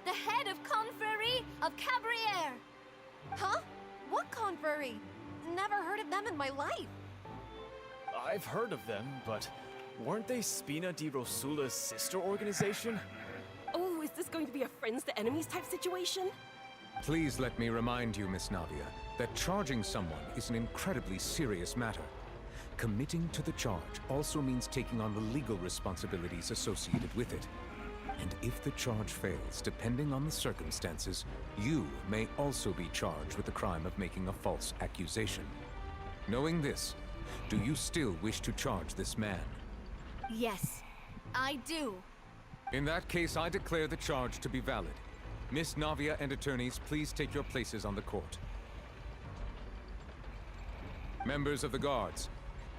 the head of Confrérie of Cabriere. Huh? What confrérie? Never heard of them in my life. I've heard of them, but weren't they Spina di Rosula's sister organization? Oh, is this going to be a friends to enemies type situation? Please let me remind you, Miss Navia, that charging someone is an incredibly serious matter. Committing to the charge also means taking on the legal responsibilities associated with it. And if the charge fails, depending on the circumstances, you may also be charged with the crime of making a false accusation. Knowing this, do you still wish to charge this man? Yes, I do. In that case, I declare the charge to be valid. Miss Navia and attorneys, please take your places on the court. Members of the guards,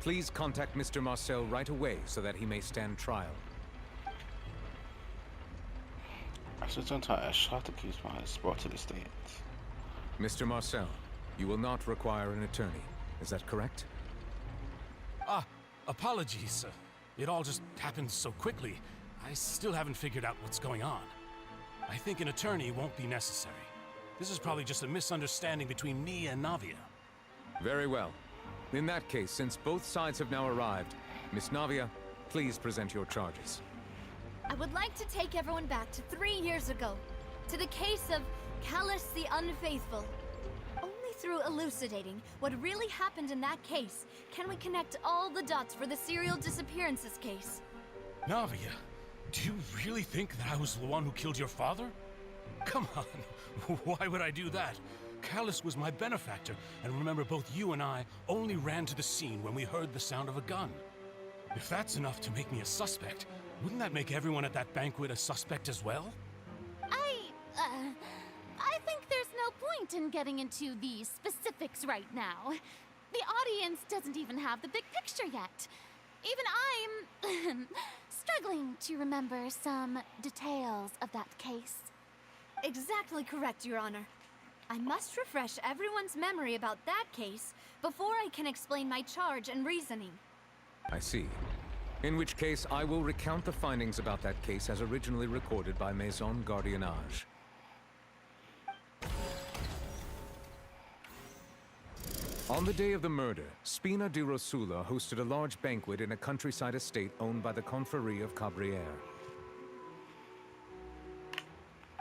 please contact Mr. Marcel right away so that he may stand trial. Assistant shot accused by his brought to the stand. Mr. Marcel, you will not require an attorney. Is that correct? Apologies. It all just happened so quickly. I still haven't figured out what's going on. I think an attorney won't be necessary. This is probably just a misunderstanding between me and Navia. Very well. In that case, since both sides have now arrived, Miss Navia, please present your charges. I would like to take everyone back to 3 years ago, to the case of Callus the Unfaithful. Only through elucidating what really happened in that case can we connect all the dots for the serial disappearances case. Navia, do you really think that I was the one who killed your father? Come on, why would I do that? Callus was my benefactor, and remember both you and I only ran to the scene when we heard the sound of a gun. If that's enough to make me a suspect, wouldn't that make everyone at that banquet a suspect as well? I think there's no point in getting into the specifics right now. The audience doesn't even have the big picture yet. Even I'm struggling to remember some details of that case. Exactly correct, Your Honor. I must refresh everyone's memory about that case before I can explain my charge and reasoning. I see. In which case, I will recount the findings about that case as originally recorded by Maison Gardiennage. On the day of the murder, Spina di Rosula hosted a large banquet in a countryside estate owned by the Confrérie of Cabriere.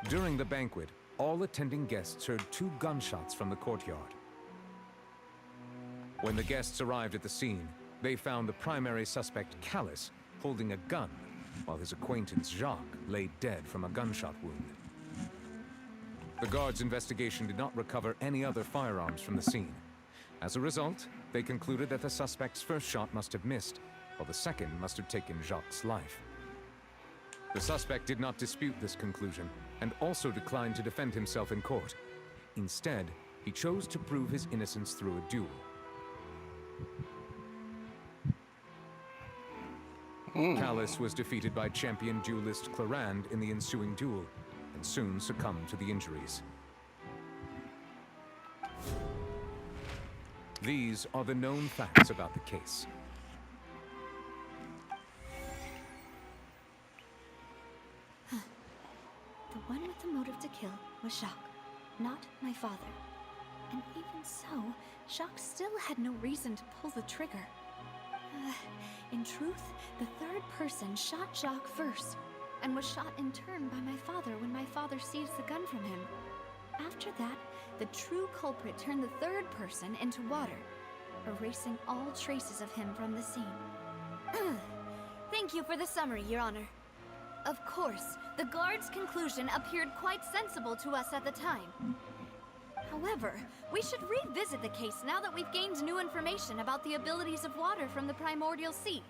During the banquet, all attending guests heard 2 gunshots from the courtyard. When the guests arrived at the scene, they found the primary suspect, Callus, holding a gun, while his acquaintance, Jacques, lay dead from a gunshot wound. The guards' investigation did not recover any other firearms from the scene. As a result, they concluded that the suspect's first shot must have missed, while the second must have taken Jacques' life. The suspect did not dispute this conclusion, and also declined to defend himself in court. Instead, he chose to prove his innocence through a duel. Callus was defeated by champion duelist Clarand in the ensuing duel, and soon succumbed to the injuries. These are the known facts about the case. The one with the motive to kill was Jacques, not my father. And even so, Jacques still had no reason to pull the trigger. In truth, the third person shot Jacques first, and was shot in turn by my father when my father seized the gun from him. After that, the true culprit turned the third person into water, erasing all traces of him from the scene. Thank you for the summary, Your Honor. Of course, the guard's conclusion appeared quite sensible to us at the time. However, we should revisit the case now that we've gained new information about the abilities of water from the primordial sea.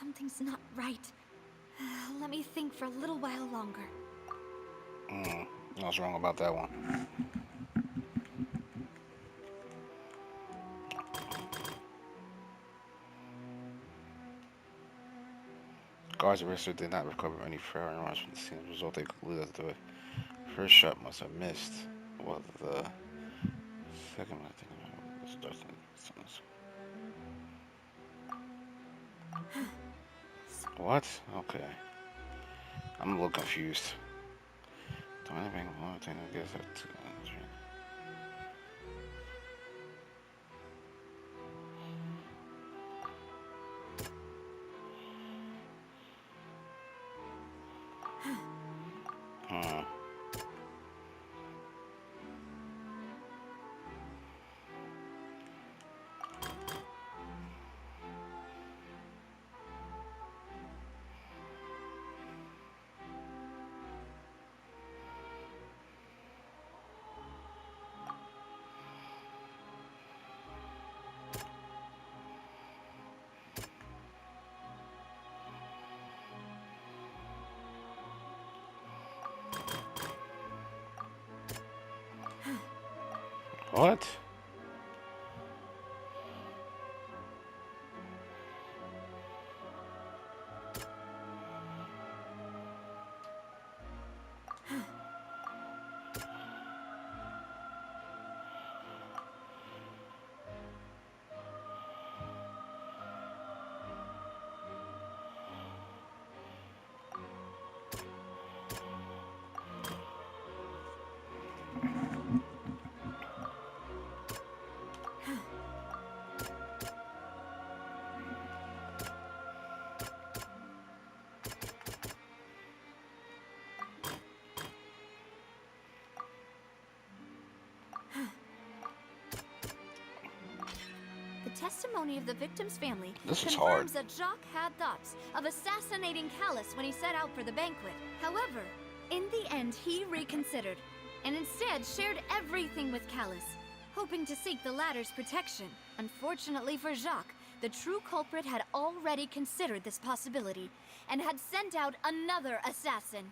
Something's not right. Let me think for a little while longer. I was wrong about that one. Guards arrested did not recover any firearms from the scene. As a result, they concluded that the first shot must have missed, while the second one, I think, was Dustin. What? Okay. I'm a little confused. Don't anything one thing I guess that's what? The testimony of the victim's family This is confirms hard. that Jacques had thoughts of assassinating Callus when he set out for the banquet. However, in the end, he reconsidered and instead shared everything with Callus, hoping to seek the latter's protection. Unfortunately for Jacques, the true culprit had already considered this possibility and had sent out another assassin.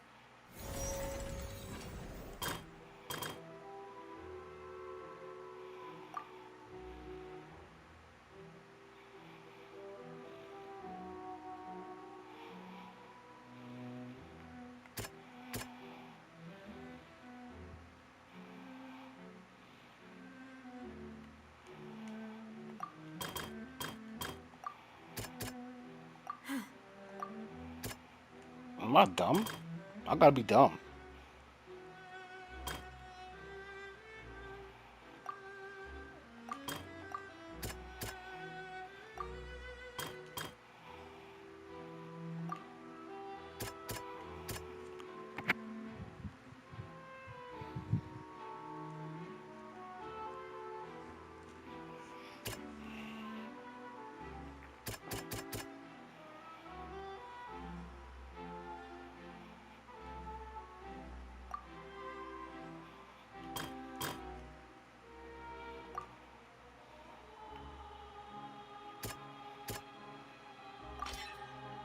Am I dumb? I gotta be dumb.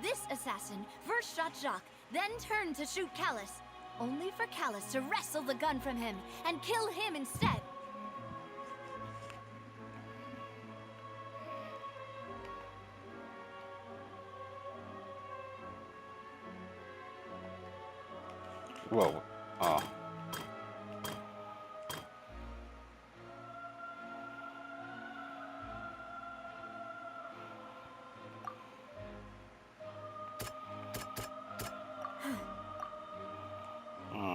This assassin first shot Jacques, then turned to shoot Callus, only for Callus to wrestle the gun from him and kill him instead. Whoa. Oh.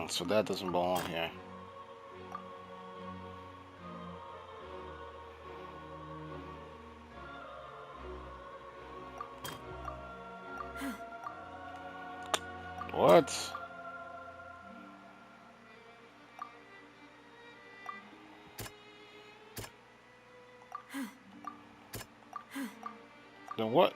So that doesn't belong here. What? Then what?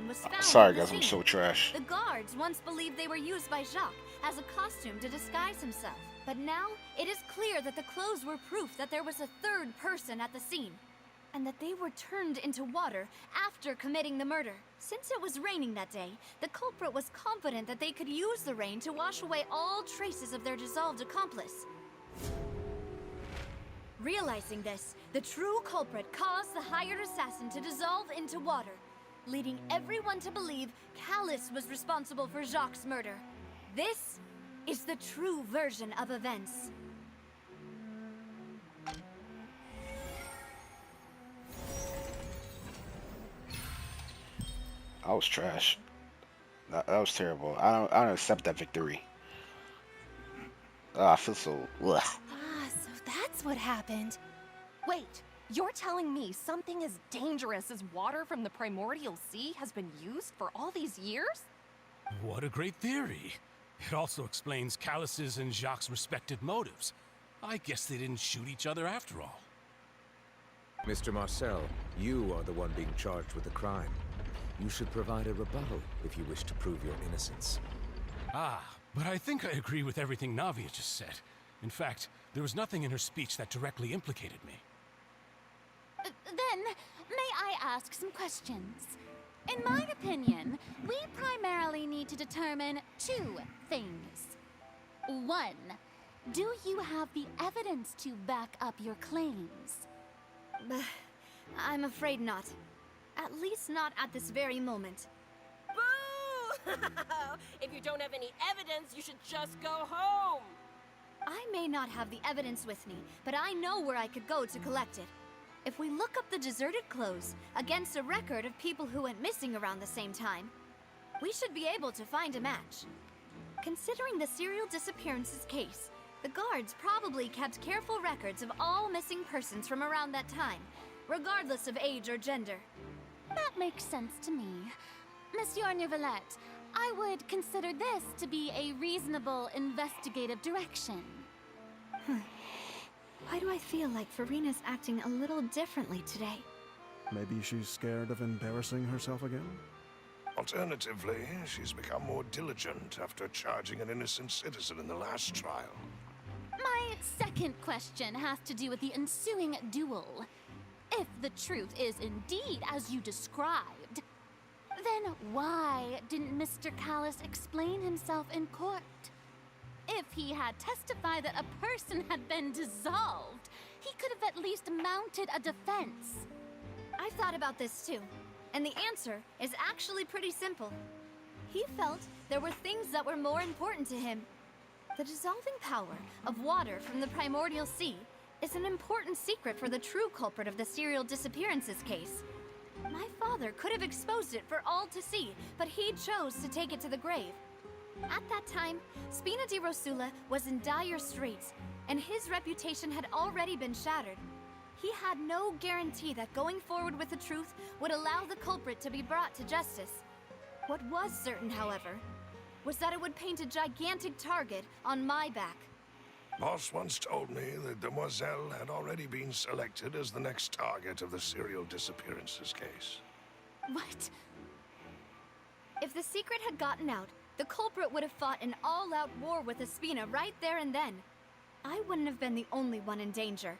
Was found Sorry at the guys, I'm scene. so trash. The guards once believed they were used by Jacques, as a costume to disguise himself. But now, it is clear that the clothes were proof that there was a third person at the scene, and that they were turned into water after committing the murder. Since it was raining that day, the culprit was confident that they could use the rain to wash away all traces of their dissolved accomplice. Realizing this, the true culprit caused the hired assassin to dissolve into water, leading everyone to believe Callus was responsible for Jacques' murder. This is the true version of events. I was trash. That was terrible. I don't accept that victory. I feel so. Ugh. Ah, so that's what happened. Wait, you're telling me something as dangerous as water from the primordial sea has been used for all these years? What a great theory. It also explains Callus's and Jacques' respective motives. I guess they didn't shoot each other after all. Mr. Marcel, you are the one being charged with the crime. You should provide a rebuttal if you wish to prove your innocence. Ah, but I think I agree with everything Navia just said. In fact, there was nothing in her speech that directly implicated me. Then, may I ask some questions? In my opinion, we primarily need to determine two things. One, do you have the evidence to back up your claims? I'm afraid not. At least not at this very moment. Boo! If you don't have any evidence, you should just go home. I may not have the evidence with me, but I know where I could go to collect it. If we look up the deserted clothes against a record of people who went missing around the same time, we should be able to find a match. Considering the serial disappearances case, the guards probably kept careful records of all missing persons from around that time, regardless of age or gender. That makes sense to me. Monsieur Neuvillette, I would consider this to be a reasonable investigative direction. Why do I feel like Farina's acting a little differently today? Maybe she's scared of embarrassing herself again? Alternatively, she's become more diligent after charging an innocent citizen in the last trial. My second question has to do with the ensuing duel. If the truth is indeed as you described, then why didn't Mr. Callus explain himself in court? If he had testified that a person had been dissolved, he could have at least mounted a defense. I've thought about this too, and the answer is actually pretty simple. He felt there were things that were more important to him. The dissolving power of water from the primordial sea is an important secret for the true culprit of the serial disappearances case. My father could have exposed it for all to see, but he chose to take it to the grave. At that time, Spina di Rosula was in dire straits, and his reputation had already been shattered. He had no guarantee that going forward with the truth would allow the culprit to be brought to justice. What was certain, however, was that it would paint a gigantic target on my back. Boss once told me that Demoiselle had already been selected as the next target of the serial disappearances case. What? If the secret had gotten out, the culprit would have fought an all-out war with Espina right there and then. I wouldn't have been the only one in danger.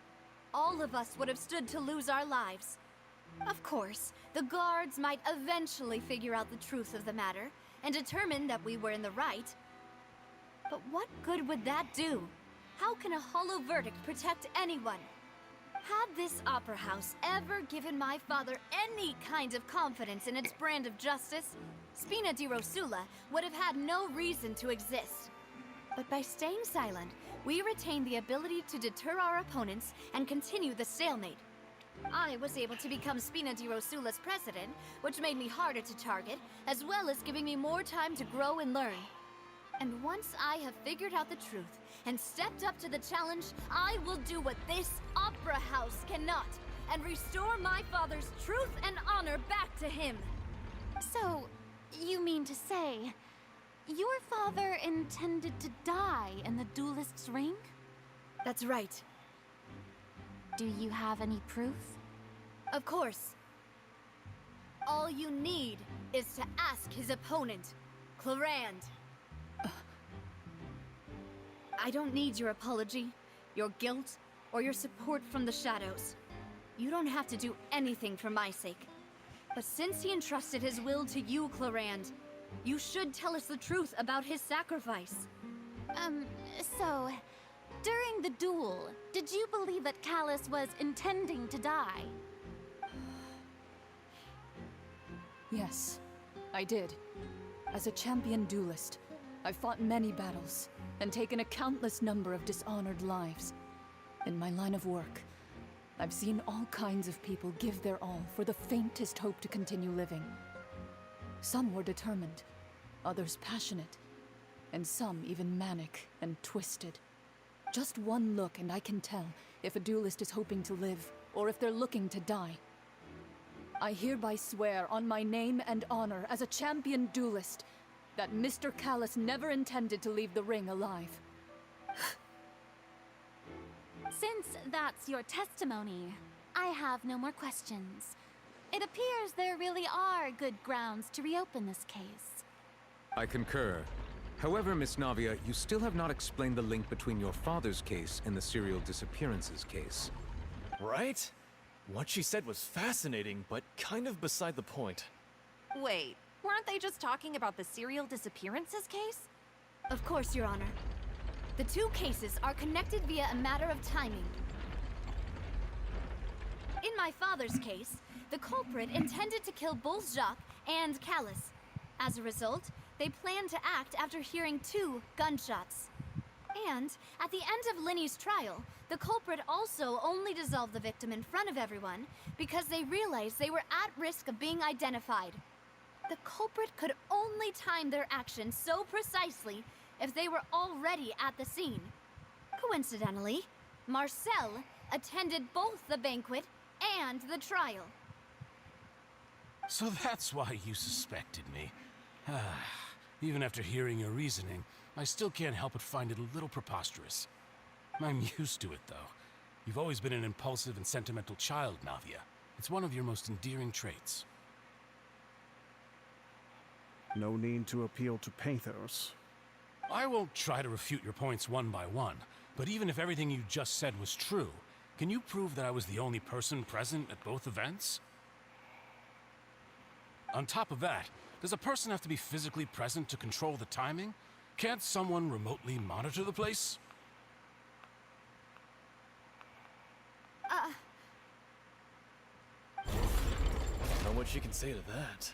All of us would have stood to lose our lives. Of course, the guards might eventually figure out the truth of the matter and determine that we were in the right. But what good would that do? How can a hollow verdict protect anyone? Had this opera house ever given my father any kind of confidence in its brand of justice, Spina di Rosula would have had no reason to exist. But by staying silent, we retained the ability to deter our opponents and continue the stalemate. I was able to become Spina di Rosula's president, which made me harder to target, as well as giving me more time to grow and learn. And once I have figured out the truth and stepped up to the challenge, I will do what this opera house cannot, and restore my father's truth and honor back to him. So, you mean to say, your father intended to die in the duelist's ring? That's right. Do you have any proof? Of course. All you need is to ask his opponent, Clarand. I don't need your apology, your guilt, or your support from the shadows. You don't have to do anything for my sake. But since he entrusted his will to you, Clarand, you should tell us the truth about his sacrifice. So, during the duel, did you believe that Callus was intending to die? Yes, I did. As a champion duelist, I've fought many battles and taken a countless number of dishonored lives. In my line of work, I've seen all kinds of people give their all for the faintest hope to continue living. Some were determined, others passionate, and some even manic and twisted. Just one look and I can tell if a duelist is hoping to live or if they're looking to die. I hereby swear on my name and honor as a champion duelist that Mr. Callus never intended to leave the ring alive. Since that's your testimony, I have no more questions. It appears there really are good grounds to reopen this case. I concur. However, Miss Navia, you still have not explained the link between your father's case and the serial disappearances case. Right? What she said was fascinating, but kind of beside the point. Wait, weren't they just talking about the serial disappearances case? Of course, Your Honor. The two cases are connected via a matter of timing. In my father's case, the culprit intended to kill both Jacques and Callus. As a result, they planned to act after hearing 2 gunshots. And at the end of Linny's trial, the culprit also only dissolved the victim in front of everyone because they realized they were at risk of being identified. The culprit could only time their actions so precisely if they were already at the scene. Coincidentally, Marcel attended both the banquet and the trial. So that's why you suspected me. Even after hearing your reasoning, I still can't help but find it a little preposterous. I'm used to it, though. You've always been an impulsive and sentimental child, Navia. It's one of your most endearing traits. No need to appeal to pathos. I won't try to refute your points one by one, but even if everything you just said was true, can you prove that I was the only person present at both events? On top of that, does a person have to be physically present to control the timing? Can't someone remotely monitor the place? Not what she can say to that.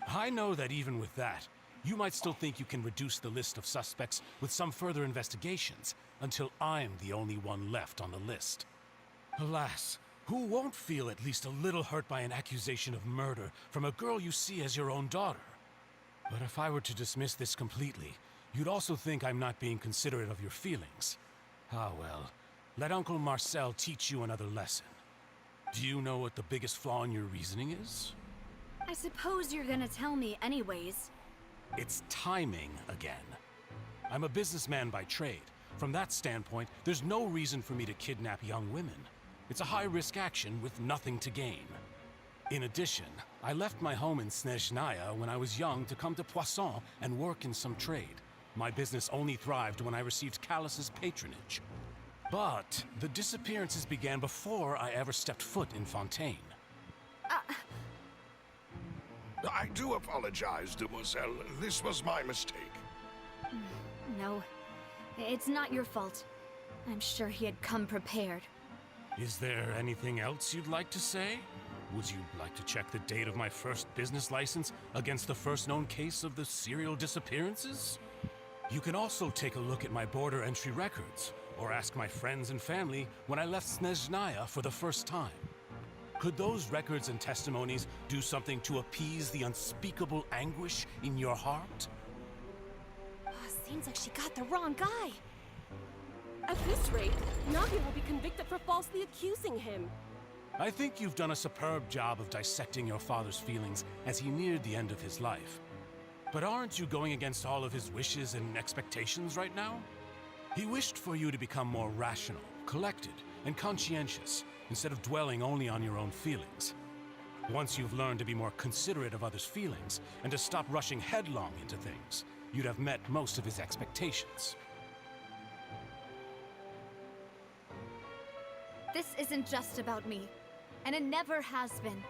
I know that even with that, you might still think you can reduce the list of suspects with some further investigations until I'm the only one left on the list. Alas, who won't feel at least a little hurt by an accusation of murder from a girl you see as your own daughter? But if I were to dismiss this completely, you'd also think I'm not being considerate of your feelings. Ah well, let Uncle Marcel teach you another lesson. Do you know what the biggest flaw in your reasoning is? I suppose you're gonna tell me anyways. It's timing again. I'm a businessman by trade. From that standpoint, there's no reason for me to kidnap young women. It's a high-risk action with nothing to gain. In addition, I left my home in Snezhnaya when I was young to come to Poisson and work in some trade. My business only thrived when I received Callus's patronage. But the disappearances began before I ever stepped foot in Fontaine. I do apologize, Demoiselle. This was my mistake. No, it's not your fault. I'm sure he had come prepared. Is there anything else you'd like to say? Would you like to check the date of my first business license against the first known case of the serial disappearances? You can also take a look at my border entry records, or ask my friends and family when I left Snezhnaya for the first time. Could those records and testimonies do something to appease the unspeakable anguish in your heart? Seems like she got the wrong guy. At this rate, Navia will be convicted for falsely accusing him. I think you've done a superb job of dissecting your father's feelings as he neared the end of his life. But aren't you going against all of his wishes and expectations right now? He wished for you to become more rational, collected, and conscientious, instead of dwelling only on your own feelings. Once you've learned to be more considerate of others' feelings, and to stop rushing headlong into things, you'd have met most of his expectations. this isn't just about me, and it never has been.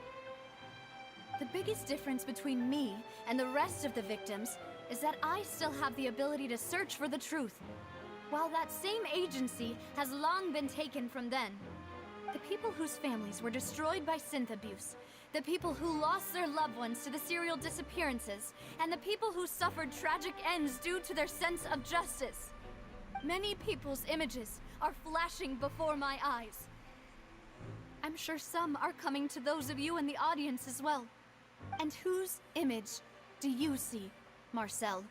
The biggest difference between me and the rest of the victims is that I still have the ability to search for the truth, while that same agency has long been taken from them. The people whose families were destroyed by synth abuse, the people who lost their loved ones to the serial disappearances, and the people who suffered tragic ends due to their sense of justice. Many people's images are flashing before my eyes. I'm sure some are coming to those of you in the audience as well. And whose image do you see, Marcel?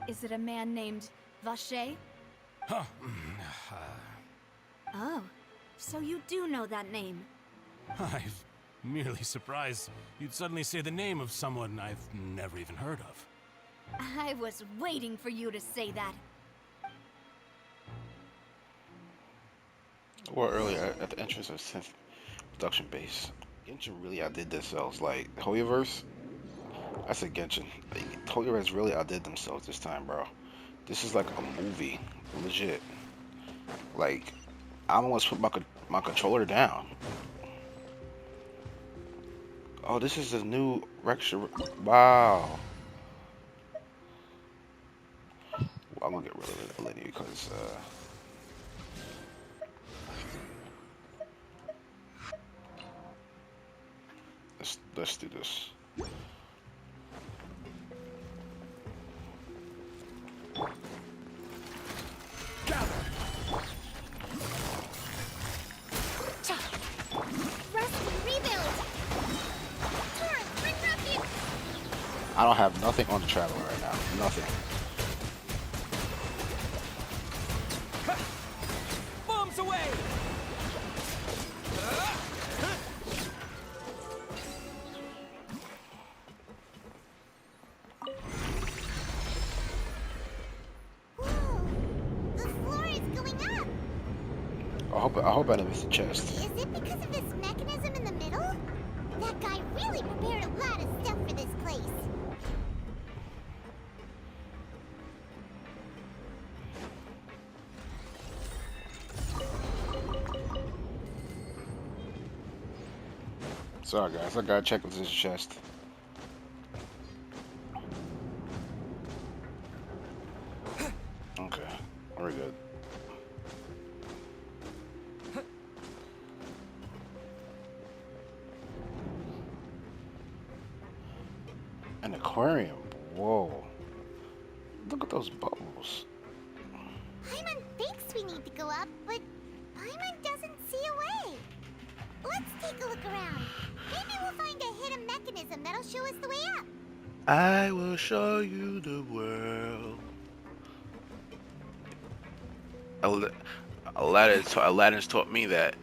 Is it a man named Vacher? Huh. Oh, so you do know that name. I'm merely surprised you'd suddenly say the name of someone I've never even heard of. I was waiting for you to say that. Or earlier, at the entrance of synth production base, Genshin really outdid themselves. Like, Hoyoverse, I said Genshin. Like, Hoyoverse really outdid themselves this time, bro. This is like a movie, legit. Like, I almost put my controller down. Oh, this is a new Rexha. Wow. Well, I'm gonna get rid of the lady because, let's do this. I don't have nothing on the traveler right now. Nothing. Bombs away! The floor is going up. I hope I didn't miss the chest. Is it because of this mechanism in the middle? That guy really prepared a lot of stuff for this place. Sorry guys, I gotta check with this chest. Okay, we're good. An aquarium. Whoa. Look at those bubbles. Paimon thinks we need to go up, but Paimon doesn't see a way. Let's take a look around. Maybe we'll find a hidden mechanism that'll show us the way up. I will show you the world. Aladdin's taught me that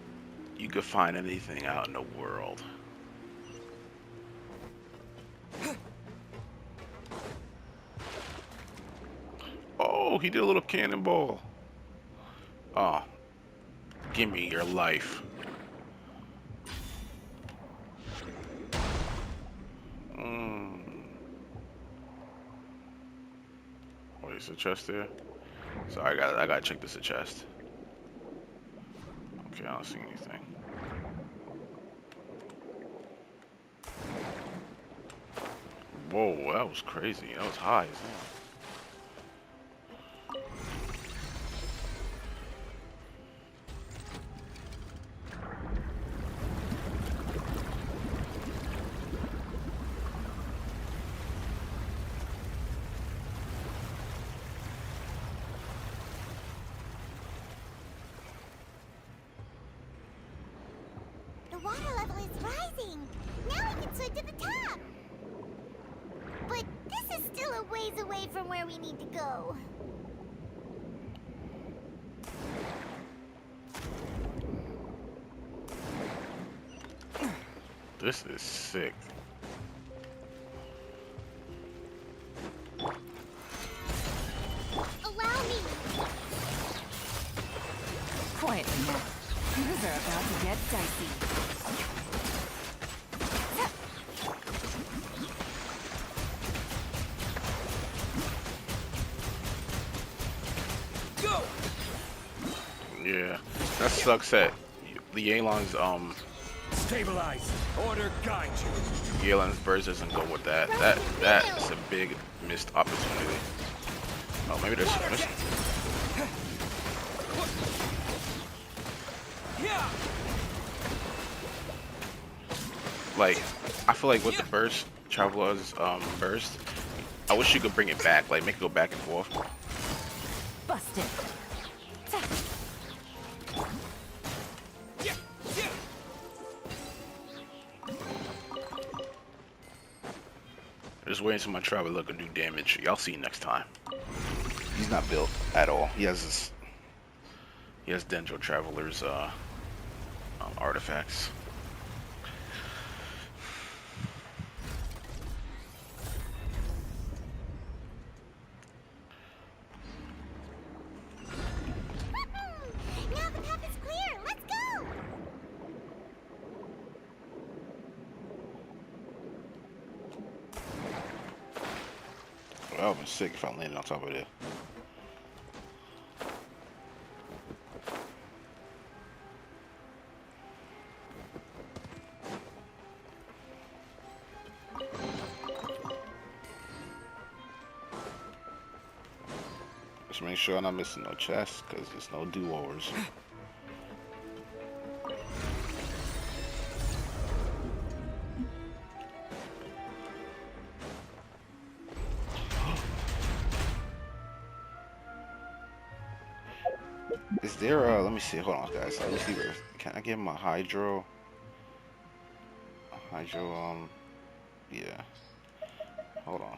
you could find anything out in the world. Oh, he did a little cannonball. Oh, give me your life. Wait, is the chest there? So I gotta check this chest. Okay, I don't see anything. Whoa, that was crazy. That was high as hell. The water level is rising. Now we can swim to the top. But this is still a ways away from where we need to go. This is sick. Allow me. Quietly now. Things are about to get dicey. Yeah, that sucks that the Yelan's Stabilize. Order guide you. Yelan's burst doesn't go with that. That is a big missed opportunity. Oh, maybe there's like, I feel like with the burst, Traveler's burst, I wish you could bring it back, like make it go back and forth. Busted. Just waiting until my Traveler can do damage. Y'all see next time. He's not built at all. He has Dendro Traveler's artifacts. Now the path is clear. Let's go. Well, I would have been sick if I landed on top of it. Just make sure I'm not missing no chests, because there's no do-overs. Is there let me see, hold on guys, let me see where, can I get my hydro, yeah, hold on.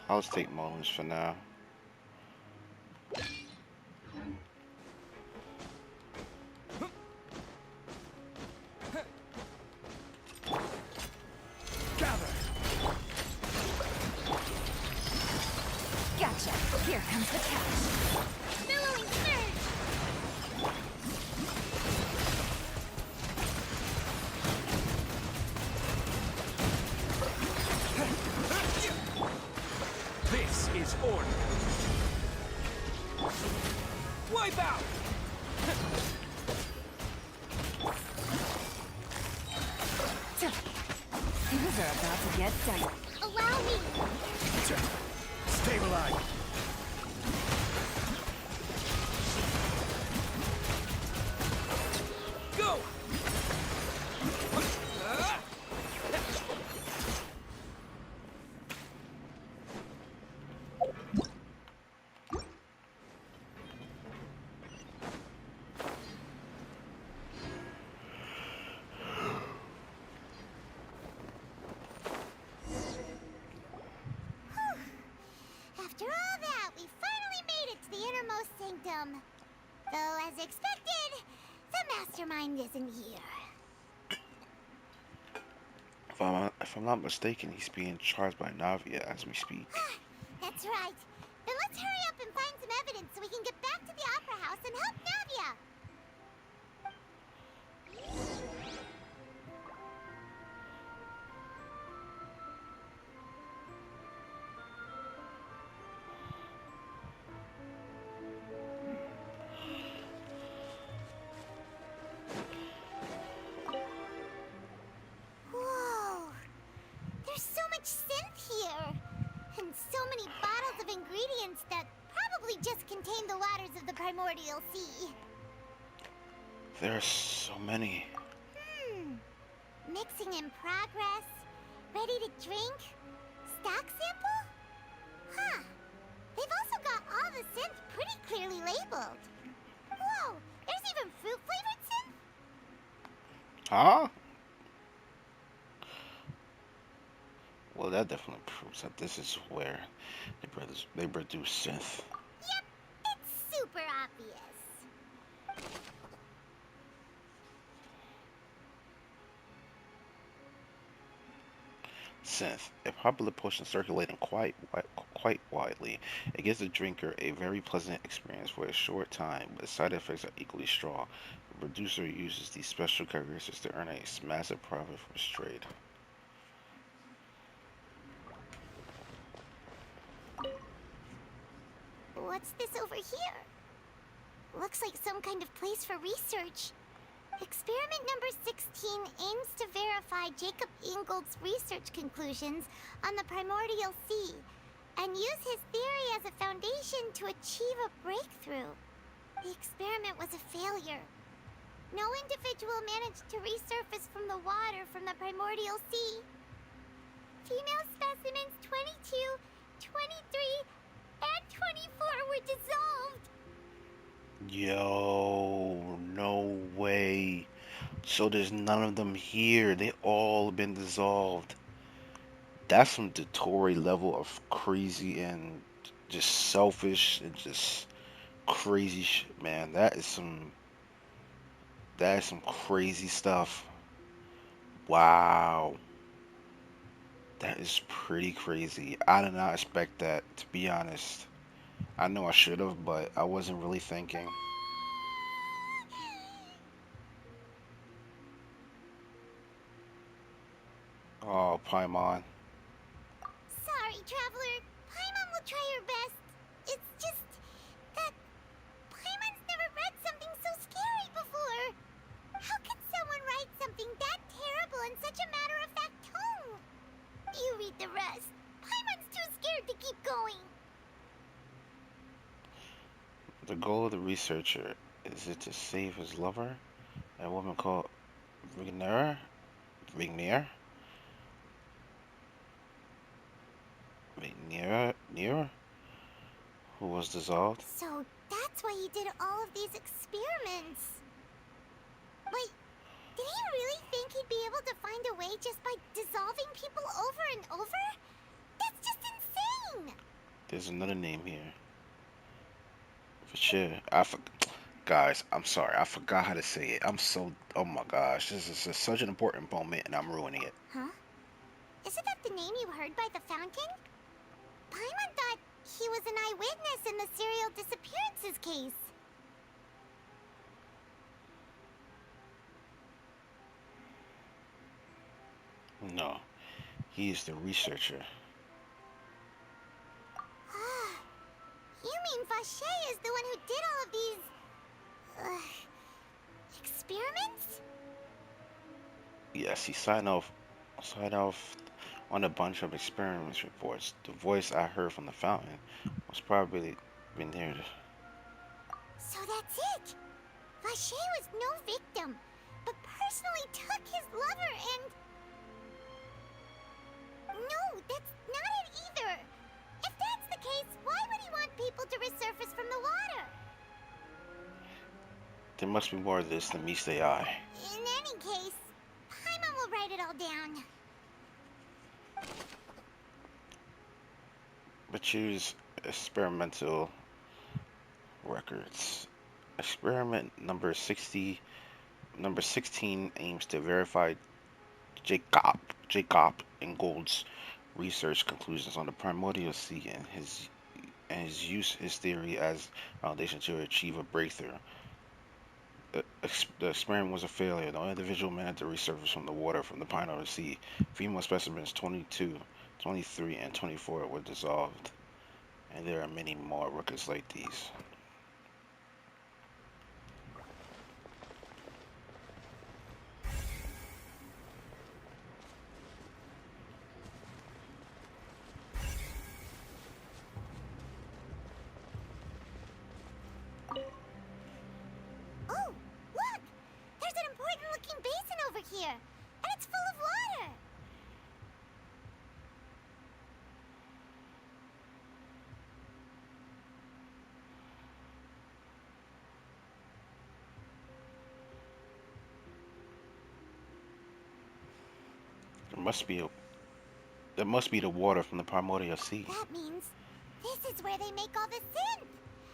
I'll just take Mullins for now. Gotcha. Here comes the catch. Billowing surge. This is order. Wipe out. Things are about to get done. Allow me. Stabilize. Go. After all that, we finally made it to the innermost sanctum. Though, as expected, the mastermind isn't here. If I'm not mistaken, he's being charged by Navia as we speak. That's right. Then let's hurry up and find some evidence so we can get back to the Opera House and help Navia. Whoa! There's so much synth here! And so many bottles of ingredients that probably just contain the waters of the primordial sea. There are so many. Mixing in progress. Ready to drink? Stock sample? Huh. They've also got all the synth pretty clearly labeled. Whoa! There's even fruit-flavored synth? Huh? Well, that definitely proves that this is where they produce synth. Yep, it's super obvious. Synth, a popular potion circulating quite widely. It gives the drinker a very pleasant experience for a short time, but side effects are equally strong. The producer uses these special characteristics to earn a massive profit from his trade. what's this over here? Looks like some kind of place for research. Experiment number 16 aims to verify Jacob Ingold's research conclusions on the primordial sea and use his theory as a foundation to achieve a breakthrough. The experiment was a failure. No individual managed to resurface from the water from the primordial sea. Female specimens 22, 23, and 24 were dissolved. Yo, no way. So there's none of them here. They all been dissolved. That's some Dotori level of crazy and just selfish and just crazy shit, man. That is some crazy stuff. Wow. That is pretty crazy. I did not expect that, to be honest. I know I should have, but I wasn't really thinking. Oh, Paimon. Sorry, Traveler. Paimon will try her best. It's just that Paimon's never read something so scary before. How could someone write something that terrible in such a matter-of-fact tone? You read the rest. Paimon's too scared to keep going. The goal of the researcher is it to save his lover, a woman called Vignera? Vignera? Vignera? Who was dissolved? So that's why he did all of these experiments. Wait, did he really think he'd be able to find a way just by dissolving people over and over? That's just insane! There's another name here. For sure. Guys, I'm sorry. I forgot how to say it. Oh my gosh. This is such an important moment and I'm ruining it. Huh? Isn't that the name you heard by the fountain? Paimon thought he was an eyewitness in the serial disappearances case. No. He is the researcher. You mean Vache is the one who did all of these... experiments? Yes, he signed off on a bunch of experiments reports. The voice I heard from the fountain was probably been there. So that's it! Vache was no victim, but personally took his lover and... No, that's not it either! If that's the case, why would he want people to resurface from the water? There must be more of this than meets the eye. In any case, Paimon will write it all down. But choose experimental records. Experiment number 16 aims to verify Jacob Ingold's research conclusions on the primordial sea and his theory as foundation to achieve a breakthrough. The experiment was a failure. The only individual managed to resurface from the water from the primordial sea. Female specimens 22, 23, and 24 were dissolved, and there are many more records like these. Oh, look! There's an important-looking basin over here, and it's full of water! There must be the water from the primordial sea. That means this is where they make all the synth!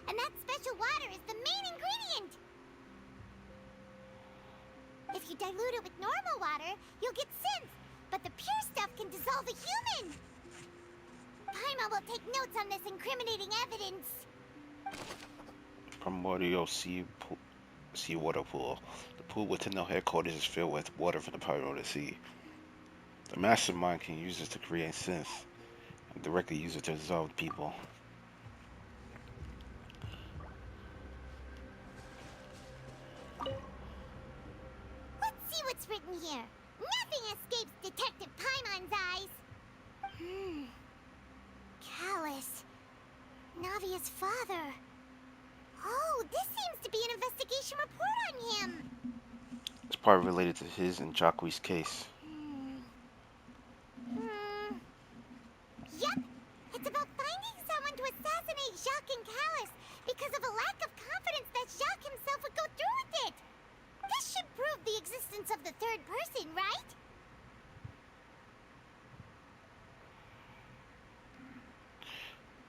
And that special water is the main ingredient! If you dilute it with normal water, you'll get synth, but the pure stuff can dissolve a human! Paimon will take notes on this incriminating evidence. Primordial sea water pool. The pool within the headquarters is filled with water from the primordial sea. The mastermind can use this to create synth and directly use it to dissolve people. his father. Oh, this seems to be an investigation report on him. It's probably related to his and Jacques' case. Yep. It's about finding someone to assassinate Jacques and Callus because of a lack of confidence that Jacques himself would go through with it. This should prove the existence of the third person, right?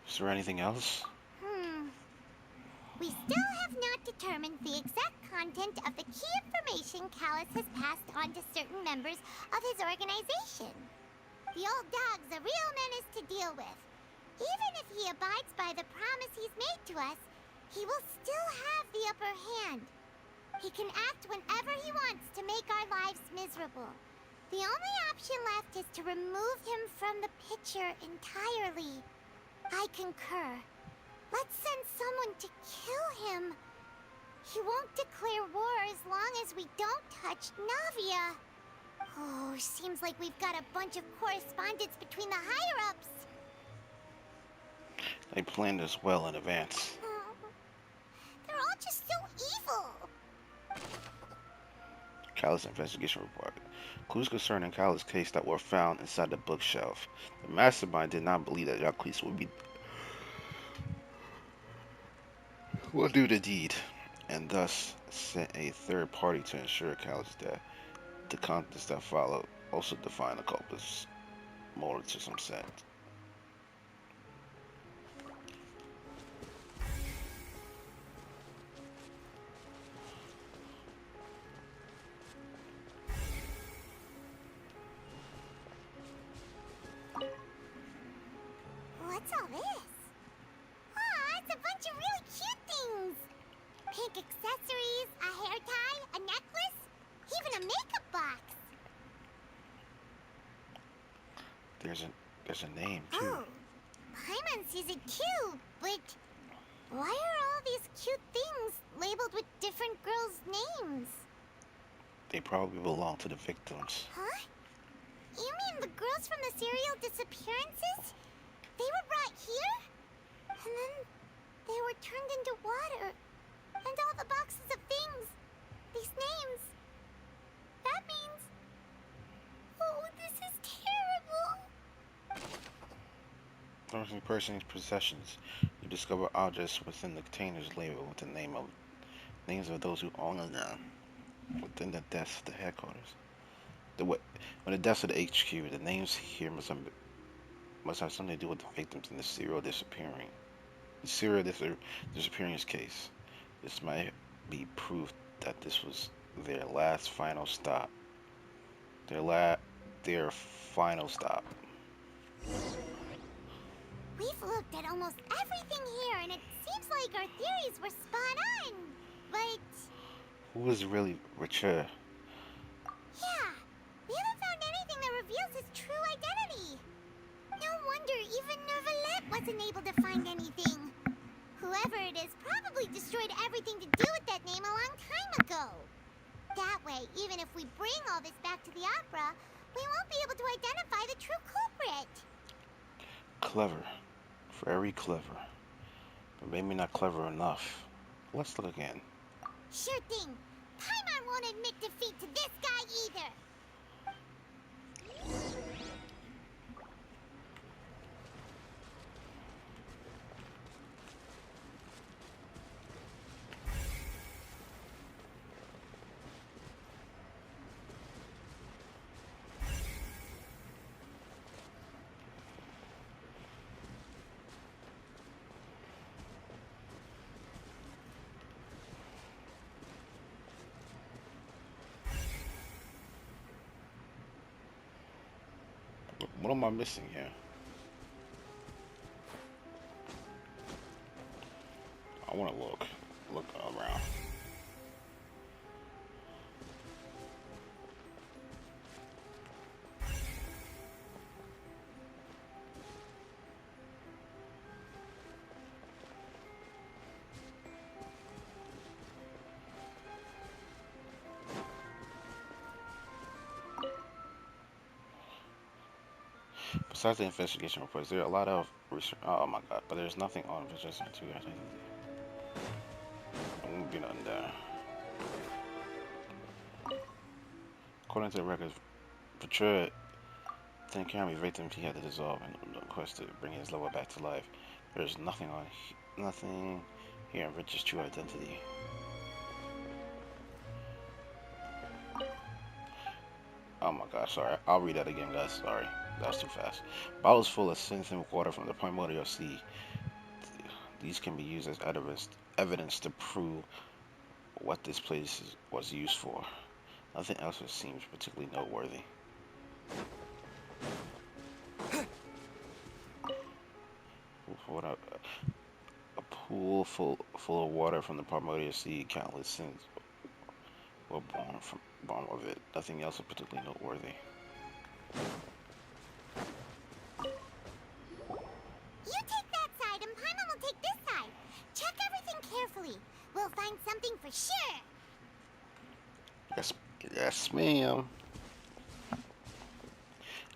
Is there anything else? We still have not determined the exact content of the key information Callus has passed on to certain members of his organization. The old dog's a real menace to deal with. Even if he abides by the promise he's made to us, he will still have the upper hand. He can act whenever he wants to make our lives miserable. The only option left is to remove him from the picture entirely. I concur. Let's send someone to kill him. He won't declare war as long as we don't touch Navia. Oh, seems like we've got a bunch of correspondence between the higher-ups. They planned this well in advance. They're all just so evil. Callus investigation report. Clues concerning Callus' case that were found inside the bookshelf. The mastermind did not believe that Jacques would do the deed, and thus sent a third party to ensure Callus' death. The contents that followed also define the culprit's motive to some extent. What's all this? Aw, it's a bunch of really cute things. Pink accessories, a hair tie, a necklace, even a makeup box. There's a name too. Oh, Paimon sees it too, but why are all these cute things labeled with different girls' names? They probably belong to the victims. Huh? You mean the girls from the serial disappearances? They were brought here? And then they were turned into water. And all the boxes of things. These names. That means... Oh, this is terrible. During person's possessions, you discover objects within the containers labeled with the names of those who own them. Within the desk of the headquarters. When the desk of the HQ, the names here must have something to do with the victims in the serial disappearance case. This might be proof that this was their last final stop. Their final stop. We've looked at almost everything here, and it seems like our theories were spot on. But... who is really Richard? yeah, we haven't found anything that reveals his true identity. No wonder even Nervalette wasn't able to find anything. Whoever it is probably destroyed everything to do with that name a long time ago. That way, even if we bring all this back to the opera, we won't be able to identify the true culprit. Clever. Very clever. But maybe not clever enough. Let's look again. Sure thing. Paimon won't admit defeat to this guy either. What am I missing here? I want to look around. For Besides the investigation reports, there are a lot of research. Oh my god, but there's nothing on investigation 2. I think there won't be nothing there. According to the records, Patricia then Kami victim he had to dissolve in the quest to bring his lover back to life. There's nothing nothing here on Rich's true identity. Oh my gosh, sorry. I'll read that again, guys. Sorry. That was too fast. Bottles full of synthetic water from the primordial sea. These can be used as evidence to prove what this place was used for. Nothing else seems particularly noteworthy. A pool full of water from the primordial sea. Countless sins were born of it. Nothing else is particularly noteworthy. You take that side and Paimon will take this side. Check everything carefully. We'll find something for sure. Yes, ma'am.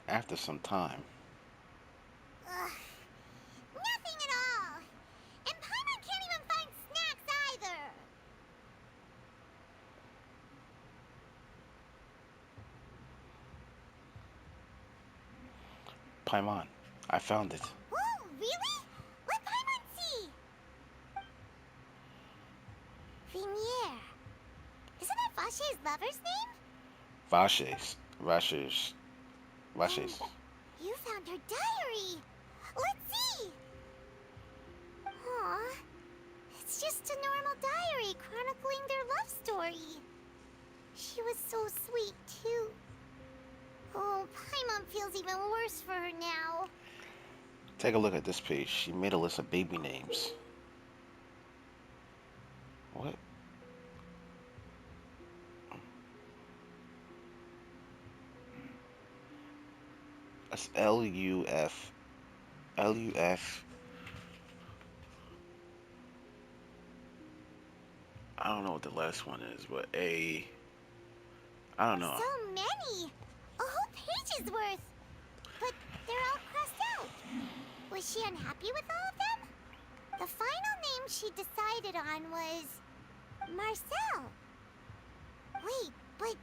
After some time. Ugh. Nothing at all. And Paimon can't even find snacks either. Paimon, I found it. Whoa, really? Let Paimon see. Vinier. Isn't that Vache's lover's name? Vache's. You found her diary. Let's see. Aw. It's just a normal diary chronicling their love story. She was so sweet, too. Oh, Paimon feels even worse for her now. Take a look at this page. She made a list of baby names. What? That's L-U-F. L-U-F. I don't know what the last one is, but I don't know. So many! A whole page's worth! But they're all crossed out. Was she unhappy with all of them? The final name she decided on was... Marcel. Wait, but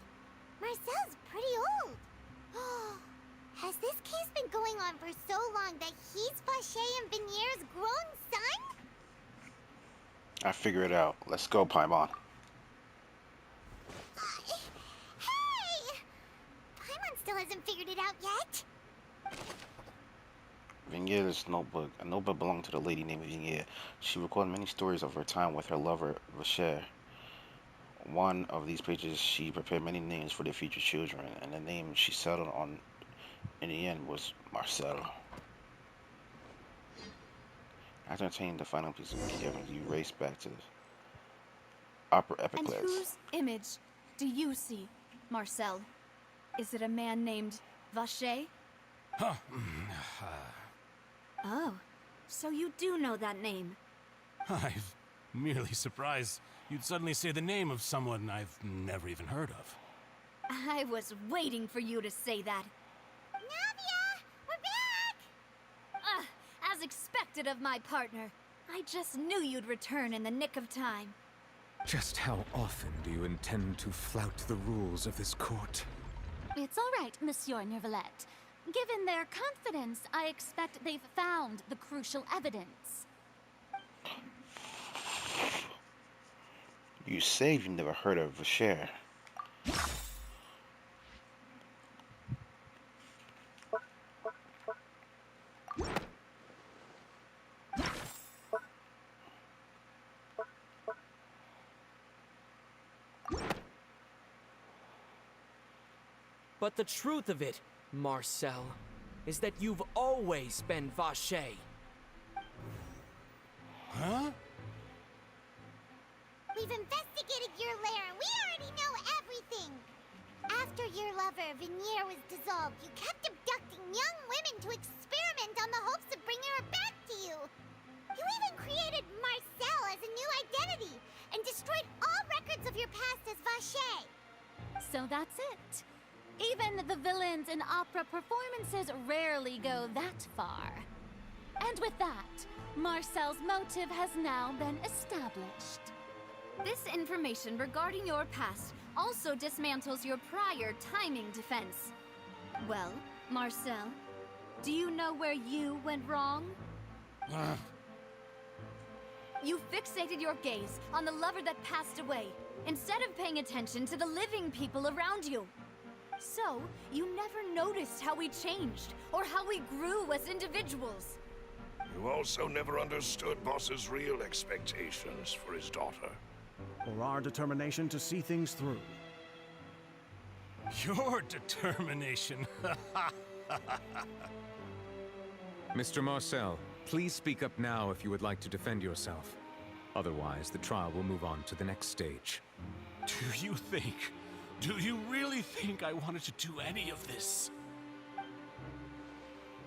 Marcel's pretty old. Has this case been going on for so long that he's Vache and Vinier's grown son? I figure it out. Let's go, Paimon. Hey! Paimon still hasn't figured it out yet. Vinier's notebook. A notebook belonged to the lady named Vinier. She recorded many stories of her time with her lover, Vacher. One of these pages, she prepared many names for their future children, and the name she settled on in the end was Marcel. After obtaining the final piece of evidence, you race back to the Opera And Epiclese. whose image do you see, Marcel? Is it a man named Vache? Huh. Oh, so you do know that name. I'm merely surprised you'd suddenly say the name of someone I've never even heard of. I was waiting for you to say that. Navia! We're back! As expected of my partner. I just knew you'd return in the nick of time. Just how often do you intend to flout the rules of this court? It's all right, Monsieur Nervalette. Given their confidence, I expect they've found the crucial evidence. You say you've never heard of Vacher. But the truth of it, Marcel, is that you've always been Vache. Huh? We've investigated your lair and we already know everything. After your lover, Vinier, was dissolved, you kept abducting young women to experiment on the hopes of bringing her back to you. You even created Marcel as a new identity and destroyed all records of your past as Vache. So that's it. Even the villains in opera performances rarely go that far. And with that, Marcel's motive has now been established. This information regarding your past also dismantles your prior timing defense. Well, Marcel, do you know where you went wrong? You fixated your gaze on the lover that passed away, instead of paying attention to the living people around you. So, you never noticed how we changed, or how we grew as individuals. You also never understood Boss's real expectations for his daughter. Or our determination to see things through. Your determination. Mr. Marcel, please speak up now if you would like to defend yourself. Otherwise, the trial will move on to the next stage. Do you really think I wanted to do any of this?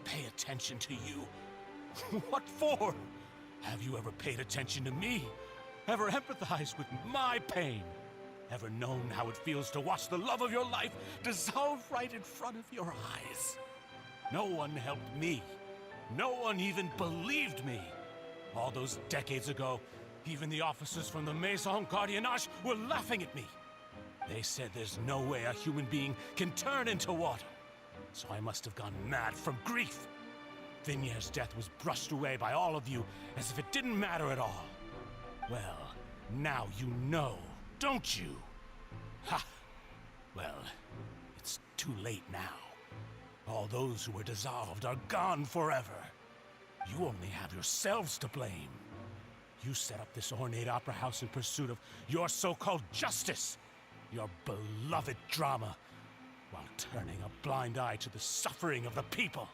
Pay attention to you? What for? Have you ever paid attention to me? Ever empathized with my pain? Ever known how it feels to watch the love of your life dissolve right in front of your eyes? No one helped me. No one even believed me. All those decades ago, even the officers from the Maison Gardiennage were laughing at me. They said there's no way a human being can turn into water. So I must have gone mad from grief. Vignier's death was brushed away by all of you as if it didn't matter at all. Well, now you know, don't you? Ha! Well, it's too late now. All those who were dissolved are gone forever. You only have yourselves to blame. You set up this ornate opera house in pursuit of your so-called justice, your beloved drama, while turning a blind eye to the suffering of the people.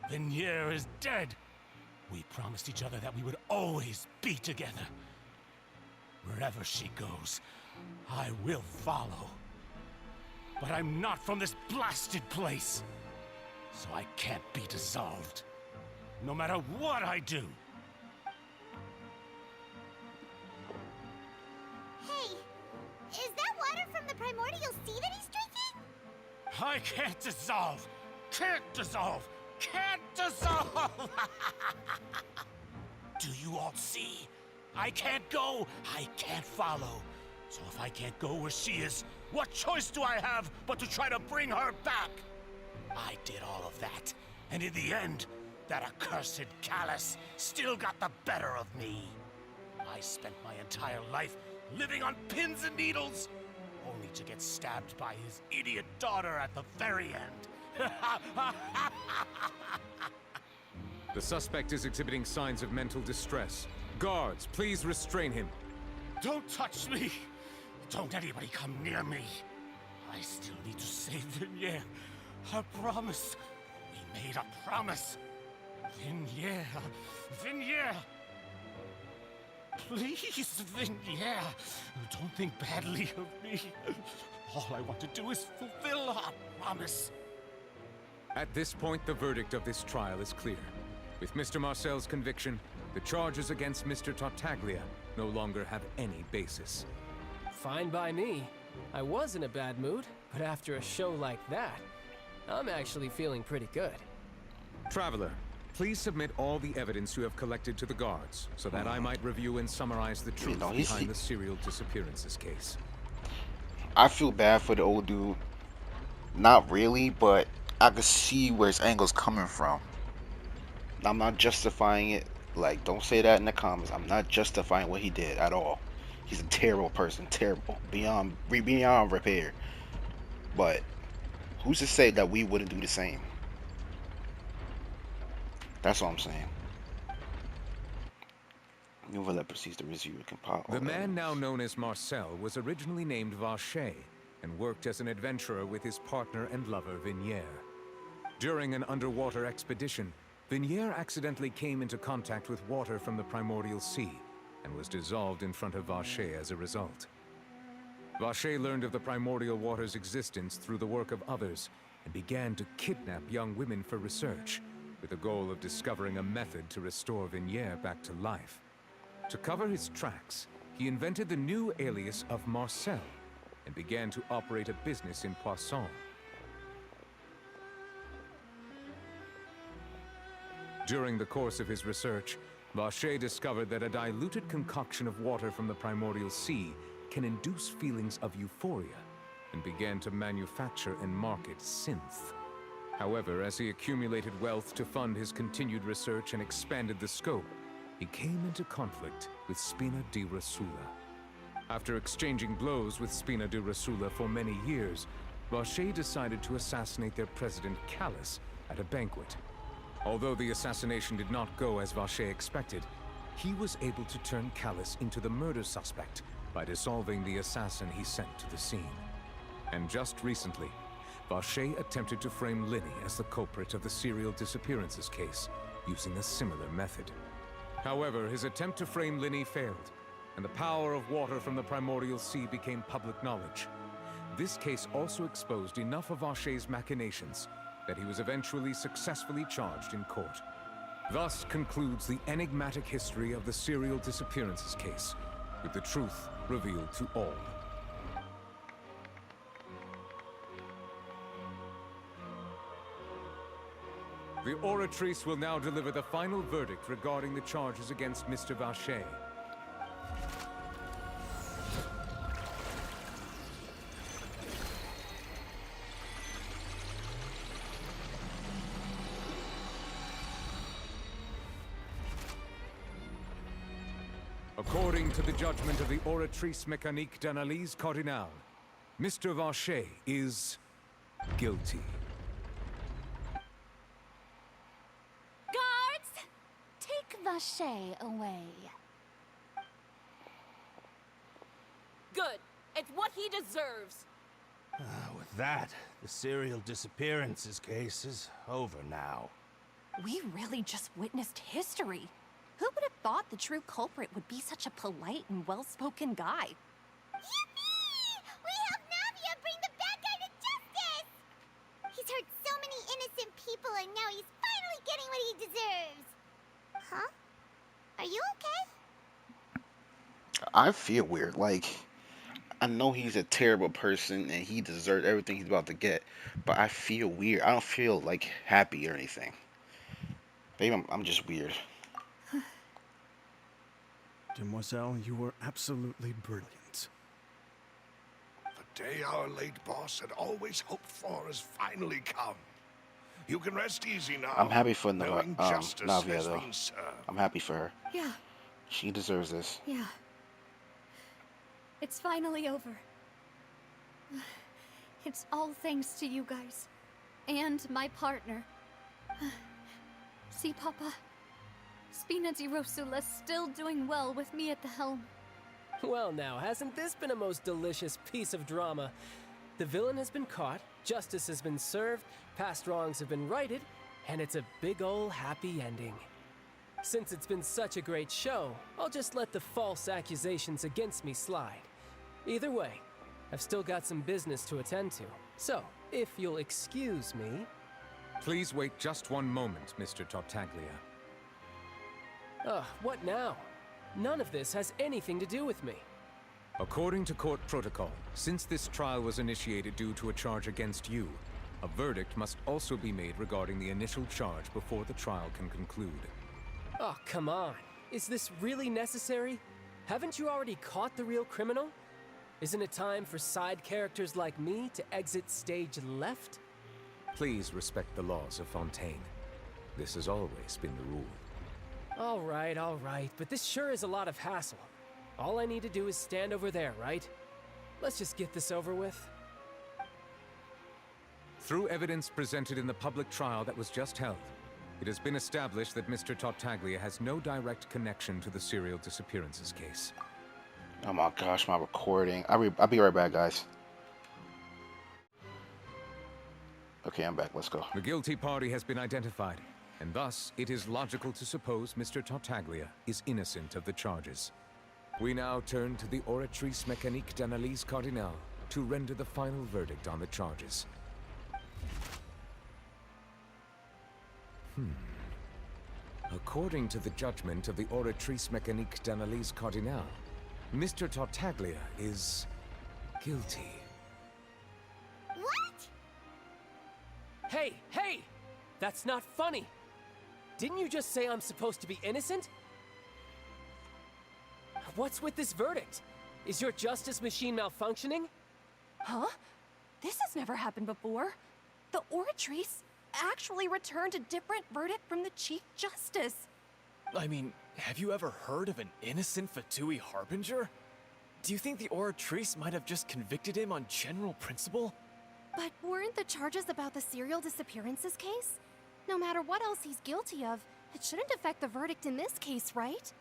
Vignier is dead. We promised each other that we would always be together. Wherever she goes, I will follow. But I'm not from this blasted place, so I can't be dissolved, no matter what I do. Hey, is that water from the primordial sea that he's drinking? I can't dissolve! Can't dissolve! Can't dissolve! Do you all see? I can't go, I can't follow. So if I can't go where she is, what choice do I have but to try to bring her back? I did all of that, and in the end, that accursed Callus still got the better of me. I spent my entire life living on pins and needles, only to get stabbed by his idiot daughter at the very end. The suspect is exhibiting signs of mental distress. Guards, please restrain him. Don't touch me! Don't anybody come near me! I still need to save Vignier. A promise. We made a promise. Vignier. Vignier! Please, Vignier. Don't think badly of me. All I want to do is fulfill our promise. At this point, the verdict of this trial is clear. With Mr. Marcel's conviction, the charges against Mr. Tartaglia no longer have any basis. Fine by me. I was in a bad mood, but after a show like that, I'm actually feeling pretty good. Traveler, please submit all the evidence you have collected to the guards, so that I might review and summarize the truth behind the serial disappearances case. I feel bad for the old dude. Not really, but I can see where his angle's coming from. I'm not justifying it. Like, don't say that in the comments. I'm not justifying what he did at all. He's a terrible person, terrible, beyond repair. But who's to say that we wouldn't do the same? That's all I'm saying. Nouvelle proceeds to review and compile. The man now known as Marcel was originally named Vacher and worked as an adventurer with his partner and lover Vignier. During an underwater expedition, Vignier accidentally came into contact with water from the primordial sea and was dissolved in front of Vacher as a result. Vacher learned of the primordial water's existence through the work of others and began to kidnap young women for research, with the goal of discovering a method to restore Vignier back to life. To cover his tracks, he invented the new alias of Marcel and began to operate a business in Poisson. During the course of his research, Vacher discovered that a diluted concoction of water from the primordial sea can induce feelings of euphoria, and began to manufacture and market synth. However, as he accumulated wealth to fund his continued research and expanded the scope, he came into conflict with Spina di Rosula. After exchanging blows with Spina di Rosula for many years, Vacher decided to assassinate their president Callus at a banquet. Although the assassination did not go as Vacher expected, he was able to turn Callus into the murder suspect by dissolving the assassin he sent to the scene. And just recently, Vacher attempted to frame Linny as the culprit of the serial disappearances case, using a similar method. However, his attempt to frame Linny failed, and the power of water from the primordial sea became public knowledge. This case also exposed enough of Vacher's machinations that he was eventually successfully charged in court. Thus concludes the enigmatic history of the serial disappearances case, with the truth revealed to all. The Oratrice will now deliver the final verdict regarding the charges against Mr. Vacher. According to the judgment of the Oratrice Mécanique d'Analyse Cardinale, Mr. Vacher is guilty. Guards! Take Vacher away. Good. It's what he deserves. With that, the serial disappearances case is over now. We really just witnessed history. Who would have thought the true culprit would be such a polite and well-spoken guy? Yippee! We helped Navia bring the bad guy to justice! He's hurt so many innocent people and now he's finally getting what he deserves. Huh? Are you okay? I feel weird. Like, I know he's a terrible person and he deserves everything he's about to get, but I feel weird. I don't feel like happy or anything. Maybe I'm just weird. Demoiselle, you were absolutely brilliant. The day our late boss had always hoped for has finally come. You can rest easy now. I'm happy for knowing justice Navia, has though. been served. I'm happy for her. Yeah, She deserves this. yeah. It's finally over. It's all thanks to you guys. And my partner. See, Papa? Spina di Rosula's still doing well with me at the helm. Well now, hasn't this been a most delicious piece of drama? The villain has been caught, justice has been served, past wrongs have been righted, and it's a big ol' happy ending. Since it's been such a great show, I'll just let the false accusations against me slide. Either way, I've still got some business to attend to. So, if you'll excuse me... Please wait just one moment, Mr. Tartaglia. Ugh, what now? None of this has anything to do with me. According to court protocol, since this trial was initiated due to a charge against you, a verdict must also be made regarding the initial charge before the trial can conclude. Oh, come on. Is this really necessary? Haven't you already caught the real criminal? Isn't it time for side characters like me to exit stage left? Please respect the laws of Fontaine. This has always been the rule. All right, but this sure is a lot of hassle. All I need to do is stand over there, right? Let's just get this over with. Through evidence presented in the public trial that was just held, it has been established that Mr. Tartaglia has no direct connection to the serial disappearances case. Oh my gosh, my recording. I'll be right back, guys. Okay, I'm back. Let's go. The guilty party has been identified, and thus it is logical to suppose Mr. Tartaglia is innocent of the charges. We now turn to the Oratrice Mécanique d'Analyse Cardinale to render the final verdict on the charges. According to the judgment of the Oratrice Mécanique d'Analyse Cardinale, Mr. Tartaglia is guilty. What? Hey! That's not funny! Didn't you just say I'm supposed to be innocent? What's with this verdict? Is your justice machine malfunctioning? Huh? This has never happened before. The Oratrice actually returned a different verdict from the Chief Justice. I mean, have you ever heard of an innocent Fatui Harbinger? Do you think the Oratrice might have just convicted him on general principle? But weren't the charges about the serial disappearances case? No matter what else he's guilty of, it shouldn't affect the verdict in this case, right?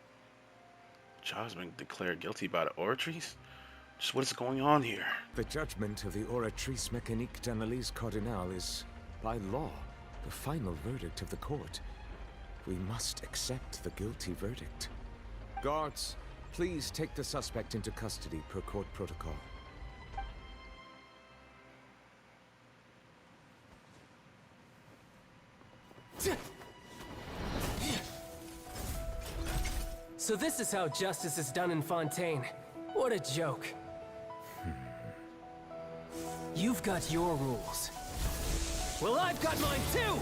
Charles been declared guilty by the Oratrice? Just what is going on here? The judgment of the Oratrice Mécanique d'Analyse Cardinal is, by law, the final verdict of the court. We must accept the guilty verdict. Guards, please take the suspect into custody per court protocol. So this is how justice is done in Fontaine. What a joke. You've got your rules. Well, I've got mine too!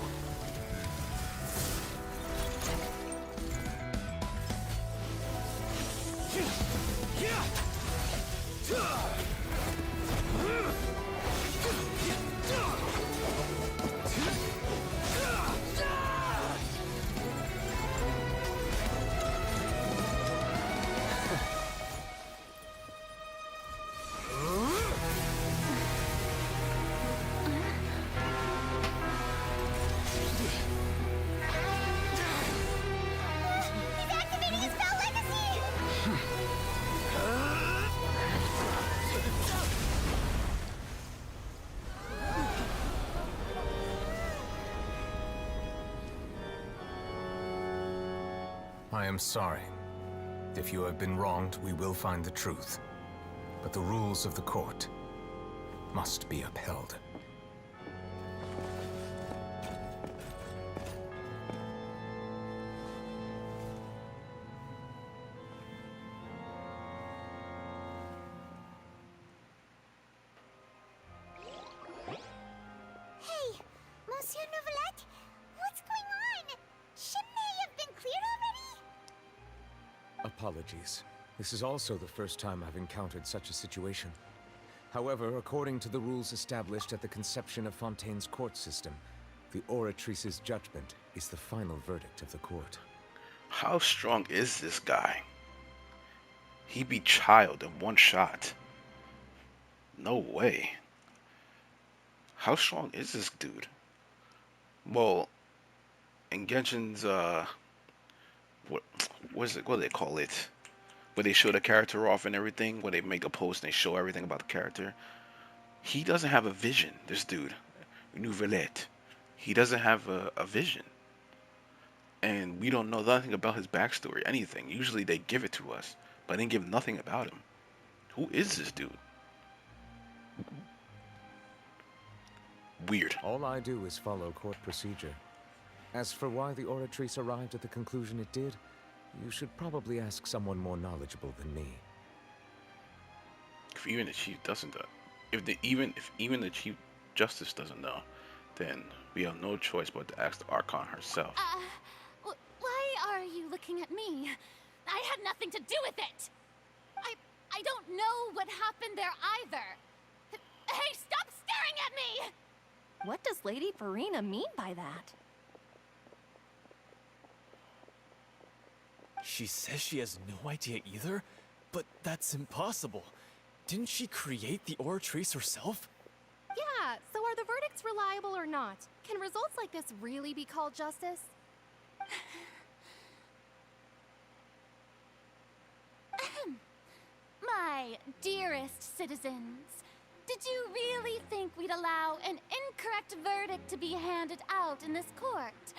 I am sorry. If you have been wronged, we will find the truth. But the rules of the court must be upheld. Hey, Monsieur Nouvelette, what's going on? Shouldn't they have been cleared already? Apologies. This is also the first time I've encountered such a situation. However, according to the rules established at the conception of Fontaine's court system, the Oratrice's judgment is the final verdict of the court. How strong is this guy? He beat Child in one shot. No way. How strong is this dude? Well, in Genshin's what do they call it? Where they show the character off and everything, where they make a post and they show everything about the character. He doesn't have a vision, this dude. Nouvelette. He doesn't have a vision. And we don't know nothing about his backstory, anything. Usually they give it to us, but they didn't give nothing about him. Who is this dude? Weird. All I do is follow court procedure. As for why the Oratrice arrived at the conclusion it did, you should probably ask someone more knowledgeable than me. If even the chief doesn't know, if even the Chief Justice doesn't know, then we have no choice but to ask the Archon herself. Why are you looking at me? I had nothing to do with it! I don't know what happened there either. Hey, stop staring at me! What does Lady Farina mean by that? She says she has no idea either, but that's impossible. Didn't she create the Oratrice herself? Yeah, so are the verdicts reliable or not? Can results like this really be called justice? My dearest citizens, did you really think we'd allow an incorrect verdict to be handed out in this court?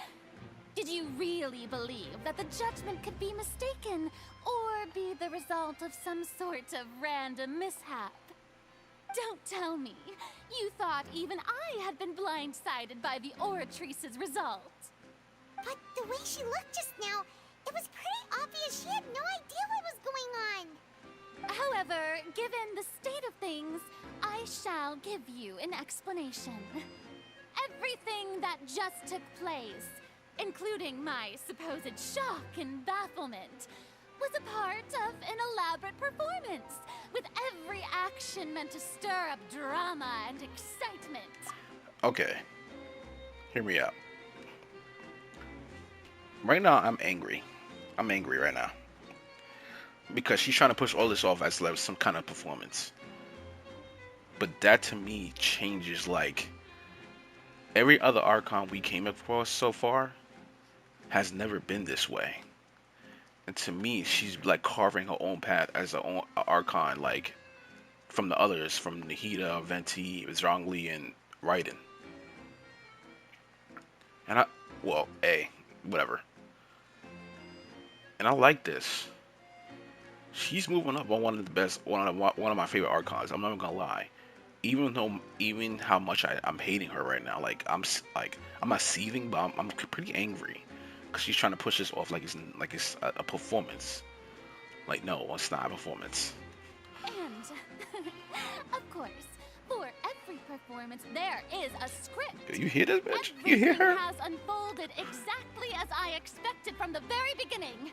Did you really believe that the judgment could be mistaken or be the result of some sort of random mishap? Don't tell me you thought even I had been blindsided by the Oratrice's result. But the way she looked just now, it was pretty obvious she had no idea what was going on. However, given the state of things, I shall give you an explanation. Everything that just took place including my supposed shock and bafflement, was a part of an elaborate performance, with every action meant to stir up drama and excitement. Okay. Hear me out. Right now, I'm angry. I'm angry right now. Because she's trying to push all this off as like some kind of performance. But that to me changes, like, every other Archon we came across so far has never been this way. And to me, she's like carving her own path as an Archon, like, from the others, from Nahida, Venti, Zhongli, and Raiden. And whatever. And I like this. She's moving up on one of my favorite Archons. I'm not even gonna lie. Even how much I'm hating her right now. Like I'm not seething, but I'm pretty angry because she's trying to push this off like it's a performance. Like, no, it's not a performance. And of course, for every performance there is a script. You hear this, bitch? You hear her? Everything has unfolded exactly as I expected from the very beginning.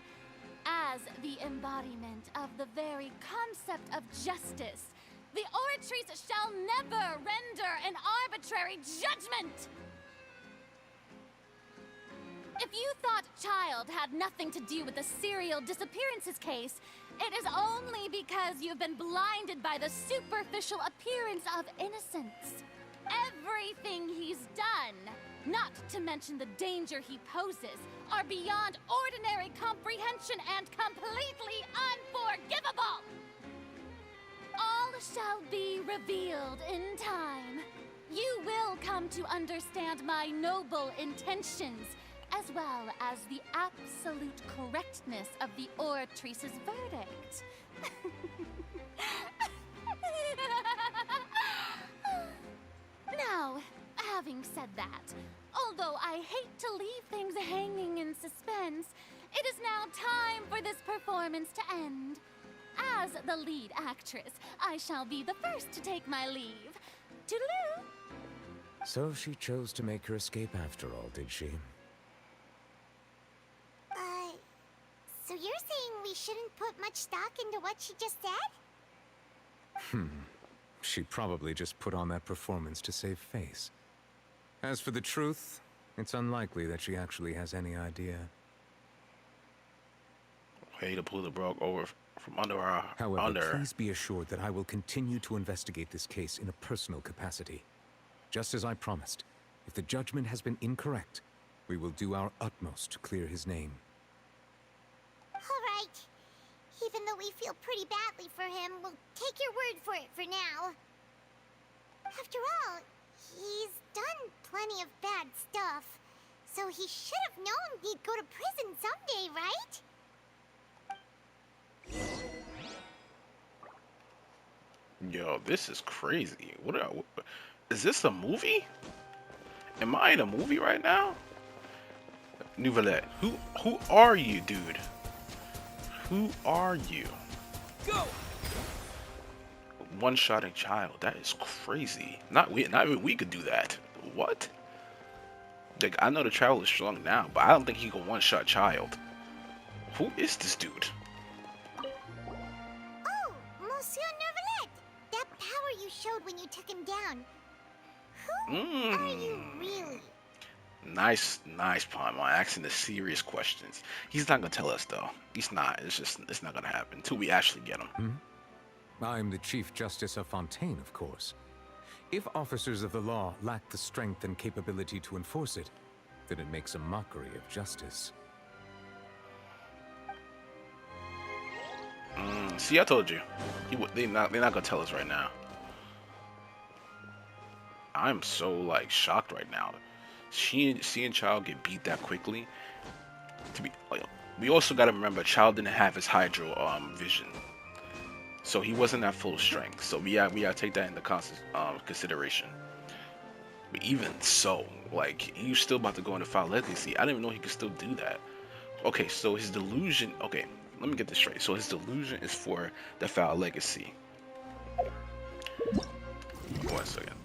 As the embodiment of the very concept of justice, the Oratrice shall never render an arbitrary judgment! If you thought Child had nothing to do with the serial disappearances case, it is only because you've been blinded by the superficial appearance of innocence. Everything he's done, not to mention the danger he poses, are beyond ordinary comprehension and completely unforgivable! All shall be revealed in time. You will come to understand my noble intentions, as well as the absolute correctness of the Oratrice's verdict. Now, having said that, although I hate to leave things hanging in suspense, it is now time for this performance to end. As the lead actress, I shall be the first to take my leave. Toodaloo! So she chose to make her escape after all, did she? So you're saying we shouldn't put much stock into what she just said? She probably just put on that performance to save face. As for the truth, it's unlikely that she actually has any idea. Way to pull the rug over from under our... However, please be assured that I will continue to investigate this case in a personal capacity. Just as I promised, if the judgment has been incorrect, we will do our utmost to clear his name. All right. Even though we feel pretty badly for him, we'll take your word for it for now. After all, he's done plenty of bad stuff, so he should have known he'd go to prison someday, right? Yo, this is crazy. Is this a movie? Am I in a movie right now? Nouvellette, who are you, dude? Who are you? Go! One-shotting Child. That is crazy. Not even we could do that. What? Like, I know the Child is strong now, but I don't think he can one-shot Child. Who is this dude? Oh, Monsieur Nouvellette! That power you showed when you took him down. Who are you really? Nice Paimon, asking the serious questions. He's not gonna tell us though. He's not. It's not gonna happen until we actually get him. I'm the Chief Justice of Fontaine, of course. If officers of the law lack the strength and capability to enforce it, then it makes a mockery of justice. See, I told you. They're not gonna tell us right now. I'm so like shocked right now. Seeing Child get beat that quickly. We also gotta remember Child didn't have his Hydro vision, so he wasn't at full strength. So we gotta take that into consideration. But even so, like, he's still about to go into Foul Legacy. I didn't even know he could still do that. Okay, so his delusion. Okay, let me get this straight. So his delusion is for the Foul Legacy. 1 second.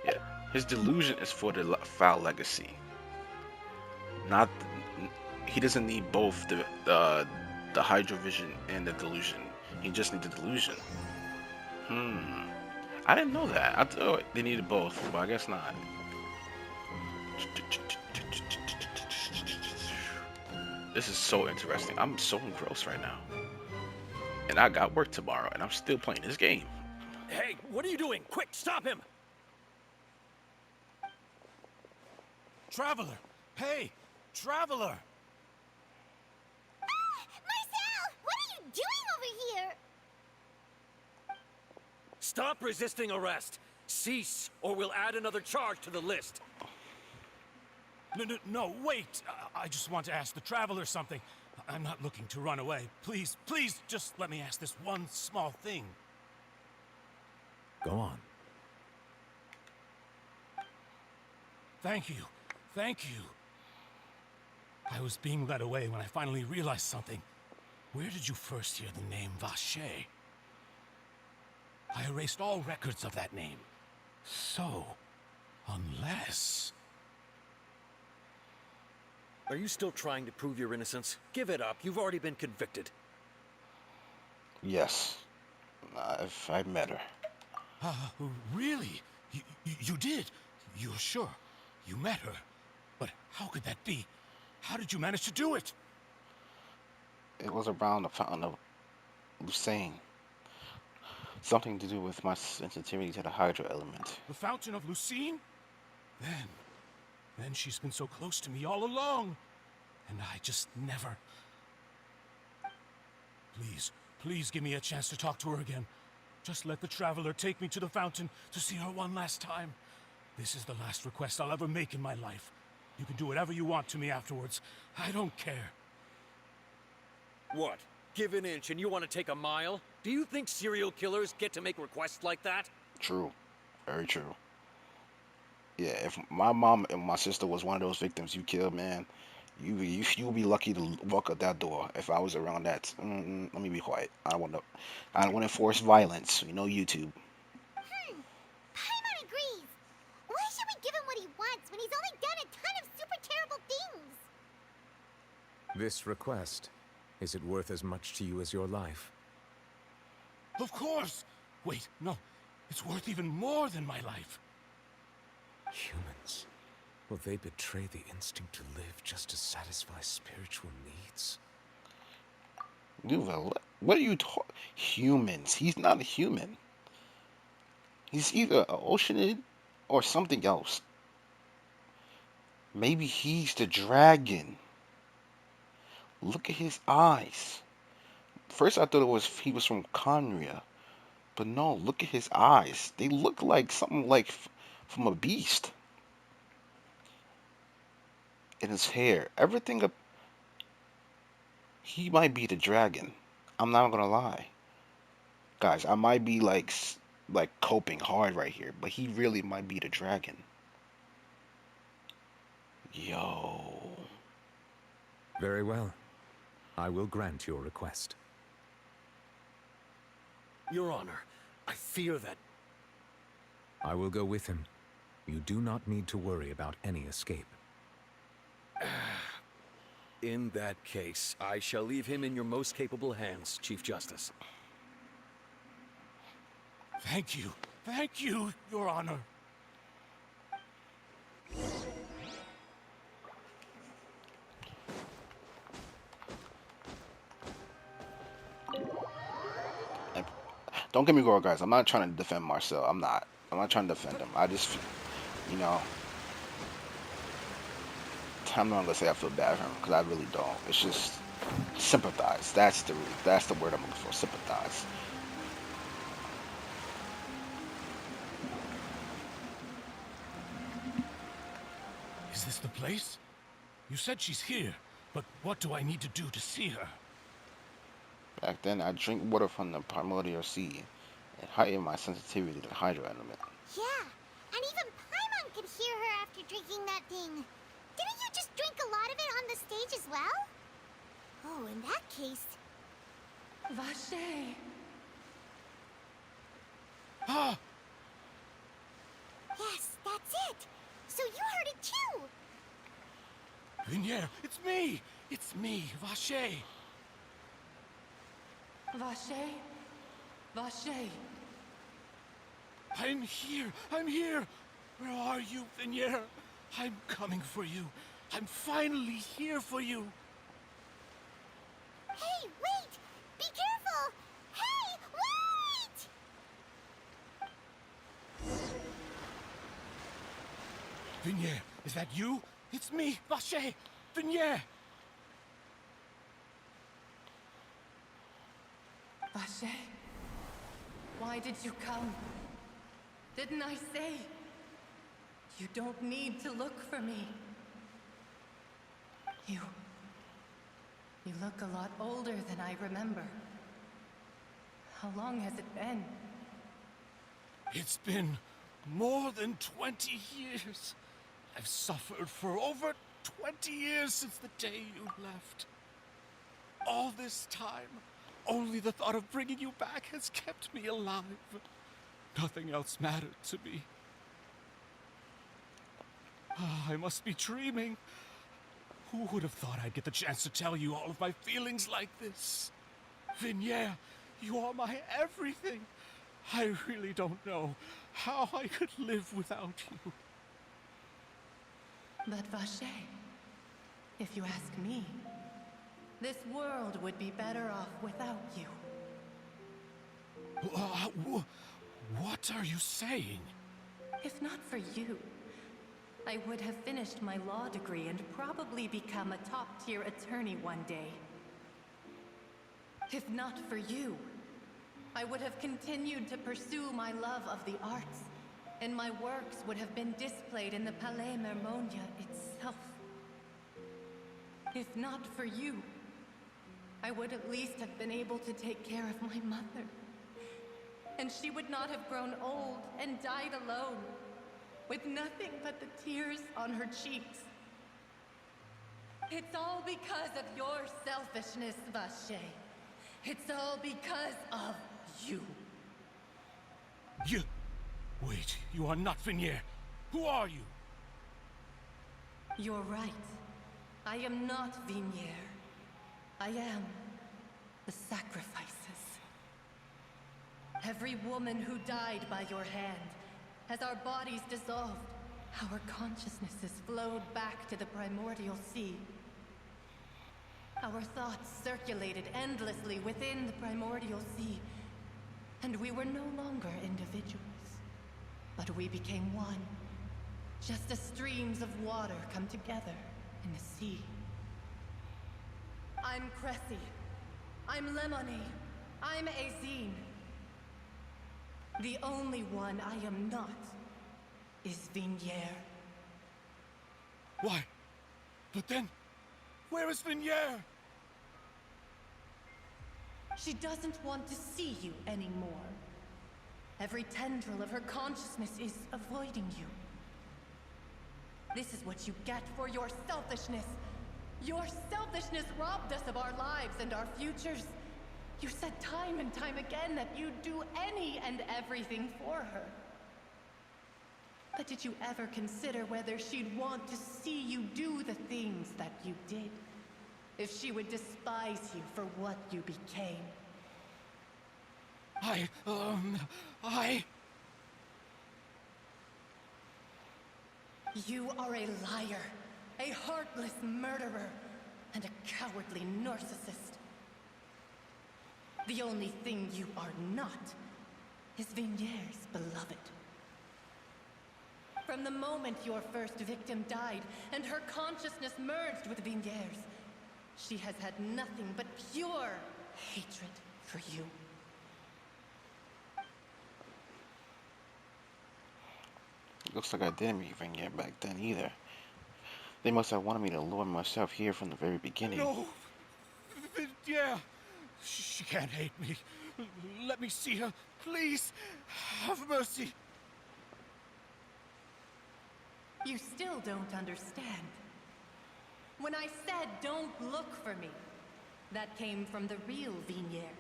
Yeah, his delusion is for the Foul Legacy. Not, he doesn't need both the Hydrovision and the delusion. He just needs the delusion. I didn't know that. I thought they needed both, but I guess not. This is so interesting. I'm so engrossed right now. And I got work tomorrow, and I'm still playing this game. Hey, what are you doing? Quick, stop him! Traveler! Hey! Traveler! Marcel! What are you doing over here? Stop resisting arrest! Cease, or we'll add another charge to the list. No, wait! I just want to ask the Traveler something. I'm not looking to run away. Please, please, just let me ask this one small thing. Go on. Thank you. Thank you. I was being led away when I finally realized something. Where did you first hear the name Vacher? I erased all records of that name. So, unless... Are you still trying to prove your innocence? Give it up. You've already been convicted. Yes. I met her. Really? You did? You're sure? You met her? But how could that be? How did you manage to do it? It was around the Fountain of Lucerne. Something to do with my sensitivity to the Hydro element. The Fountain of Lucerne? Then she's been so close to me all along. And I just never... Please give me a chance to talk to her again. Just let the Traveler take me to the fountain to see her one last time. This is the last request I'll ever make in my life. You can do whatever you want to me afterwards. I don't care. What? Give an inch and you want to take a mile? Do you think serial killers get to make requests like that? True. Very true. Yeah, if my mom and my sister was one of those victims you killed, man, you'll be lucky to walk out that door. If I was around that, let me be quiet. I don't want to enforce violence. You know, YouTube. Paimon agrees. Why should we give him what he wants when he's only done a ton of super terrible things? This request, is it worth as much to you as your life? Of course! Wait, no. It's worth even more than my life. Humans. Will they betray the instinct to live just to satisfy spiritual needs? What are you talking? Humans. He's not a human. He's either an oceanid or something else. Maybe he's the dragon. Look at his eyes. First I thought he was from Conria. But no, look at his eyes. They look like something like from a beast. And his hair. Everything up. He might be the dragon. I'm not gonna lie. Guys, I might be like coping hard right here. But he really might be the dragon. Yo. Very well. I will grant your request. Your Honor, I fear that... I will go with him. You do not need to worry about any escape. In that case, I shall leave him in your most capable hands, Chief Justice. Thank you. Thank you, Your Honor. Don't get me wrong, guys. I'm not trying to defend Marcel. I'm not trying to defend him. I just, you know, I'm not gonna say I feel bad for him because I really don't. It's just sympathize. That's the word I'm looking for. Sympathize. Is this the place? You said she's here, but what do I need to do to see her? Back then, I drink water from the primordial sea and heighten my sensitivity to the hydro element. Yeah, and even Paimon could hear her after drinking that thing. Didn't you just drink a lot of it on the stage as well? Oh, in that case... Vacher. Ah! Yes, that's it. So you heard it too. Vignette. Vignier! It's me! It's me, Vache! Vache? Vache? I'm here! I'm here! Where are you, Vignier? I'm coming for you. I'm finally here for you. Hey, wait! Be careful! Hey, wait! Vignier, is that you? It's me, Vache! Vignier! Vache? Why did you come? Didn't I say? You don't need to look for me. You look a lot older than I remember. How long has it been? It's been more than 20 years. I've suffered for over 20 years since the day you left. All this time, only the thought of bringing you back has kept me alive. Nothing else mattered to me. I must be dreaming. Who would have thought I'd get the chance to tell you all of my feelings like this? Vignier, you are my everything. I really don't know how I could live without you. But Vache, if you ask me, this world would be better off without you. What are you saying? If not for you, I would have finished my law degree and probably become a top-tier attorney one day. If not for you, I would have continued to pursue my love of the arts, and my works would have been displayed in the Palais Mermonia itself. If not for you, I would at least have been able to take care of my mother. And she would not have grown old and died alone, with nothing but the tears on her cheeks. It's all because of your selfishness, Vache. It's all because of you. You... Wait, you are not Vignier. Who are you? You're right. I am not Vignier. I am the sacrifices. Every woman who died by your hand, as our bodies dissolved, our consciousnesses flowed back to the primordial sea. Our thoughts circulated endlessly within the primordial sea, and we were no longer individuals. But we became one, just as streams of water come together in the sea. I'm Cressy. I'm Lemony. I'm Azine. The only one I am not is Vignier. Why? But then, where is Vignier? She doesn't want to see you anymore. Every tendril of her consciousness is avoiding you. This is what you get for your selfishness. Your selfishness robbed us of our lives and our futures. You said time and time again that you'd do any and everything for her. But did you ever consider whether she'd want to see you do the things that you did? If she would despise you for what you became? You are a liar, a heartless murderer, and a cowardly narcissist. The only thing you are not is Vignier's beloved. From the moment your first victim died and her consciousness merged with Vignier's, she has had nothing but pure hatred for you. Looks like I didn't meet Vignier back then either. They must have wanted me to lure myself here from the very beginning. No! Yeah! She can't hate me. Let me see her. Please! Have mercy! You still don't understand. When I said don't look for me, that came from the real Vignier.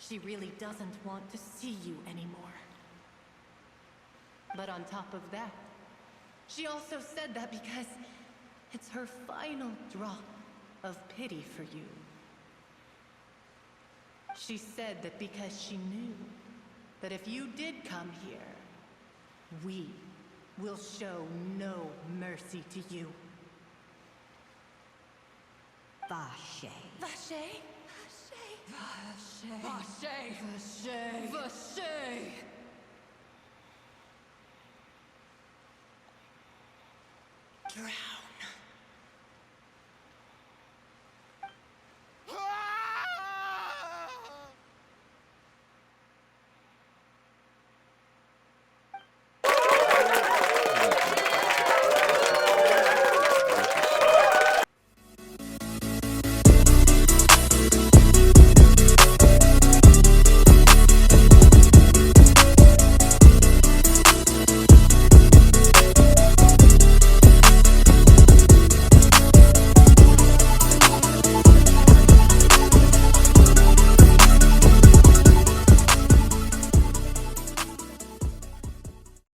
She really doesn't want to see you anymore. But on top of that, she also said that because It's her final drop of pity for you. She said that because she knew that if you did come here, we will show no mercy to you. Vache. Vache? Vache. Vache! Vache. Vache! Drown.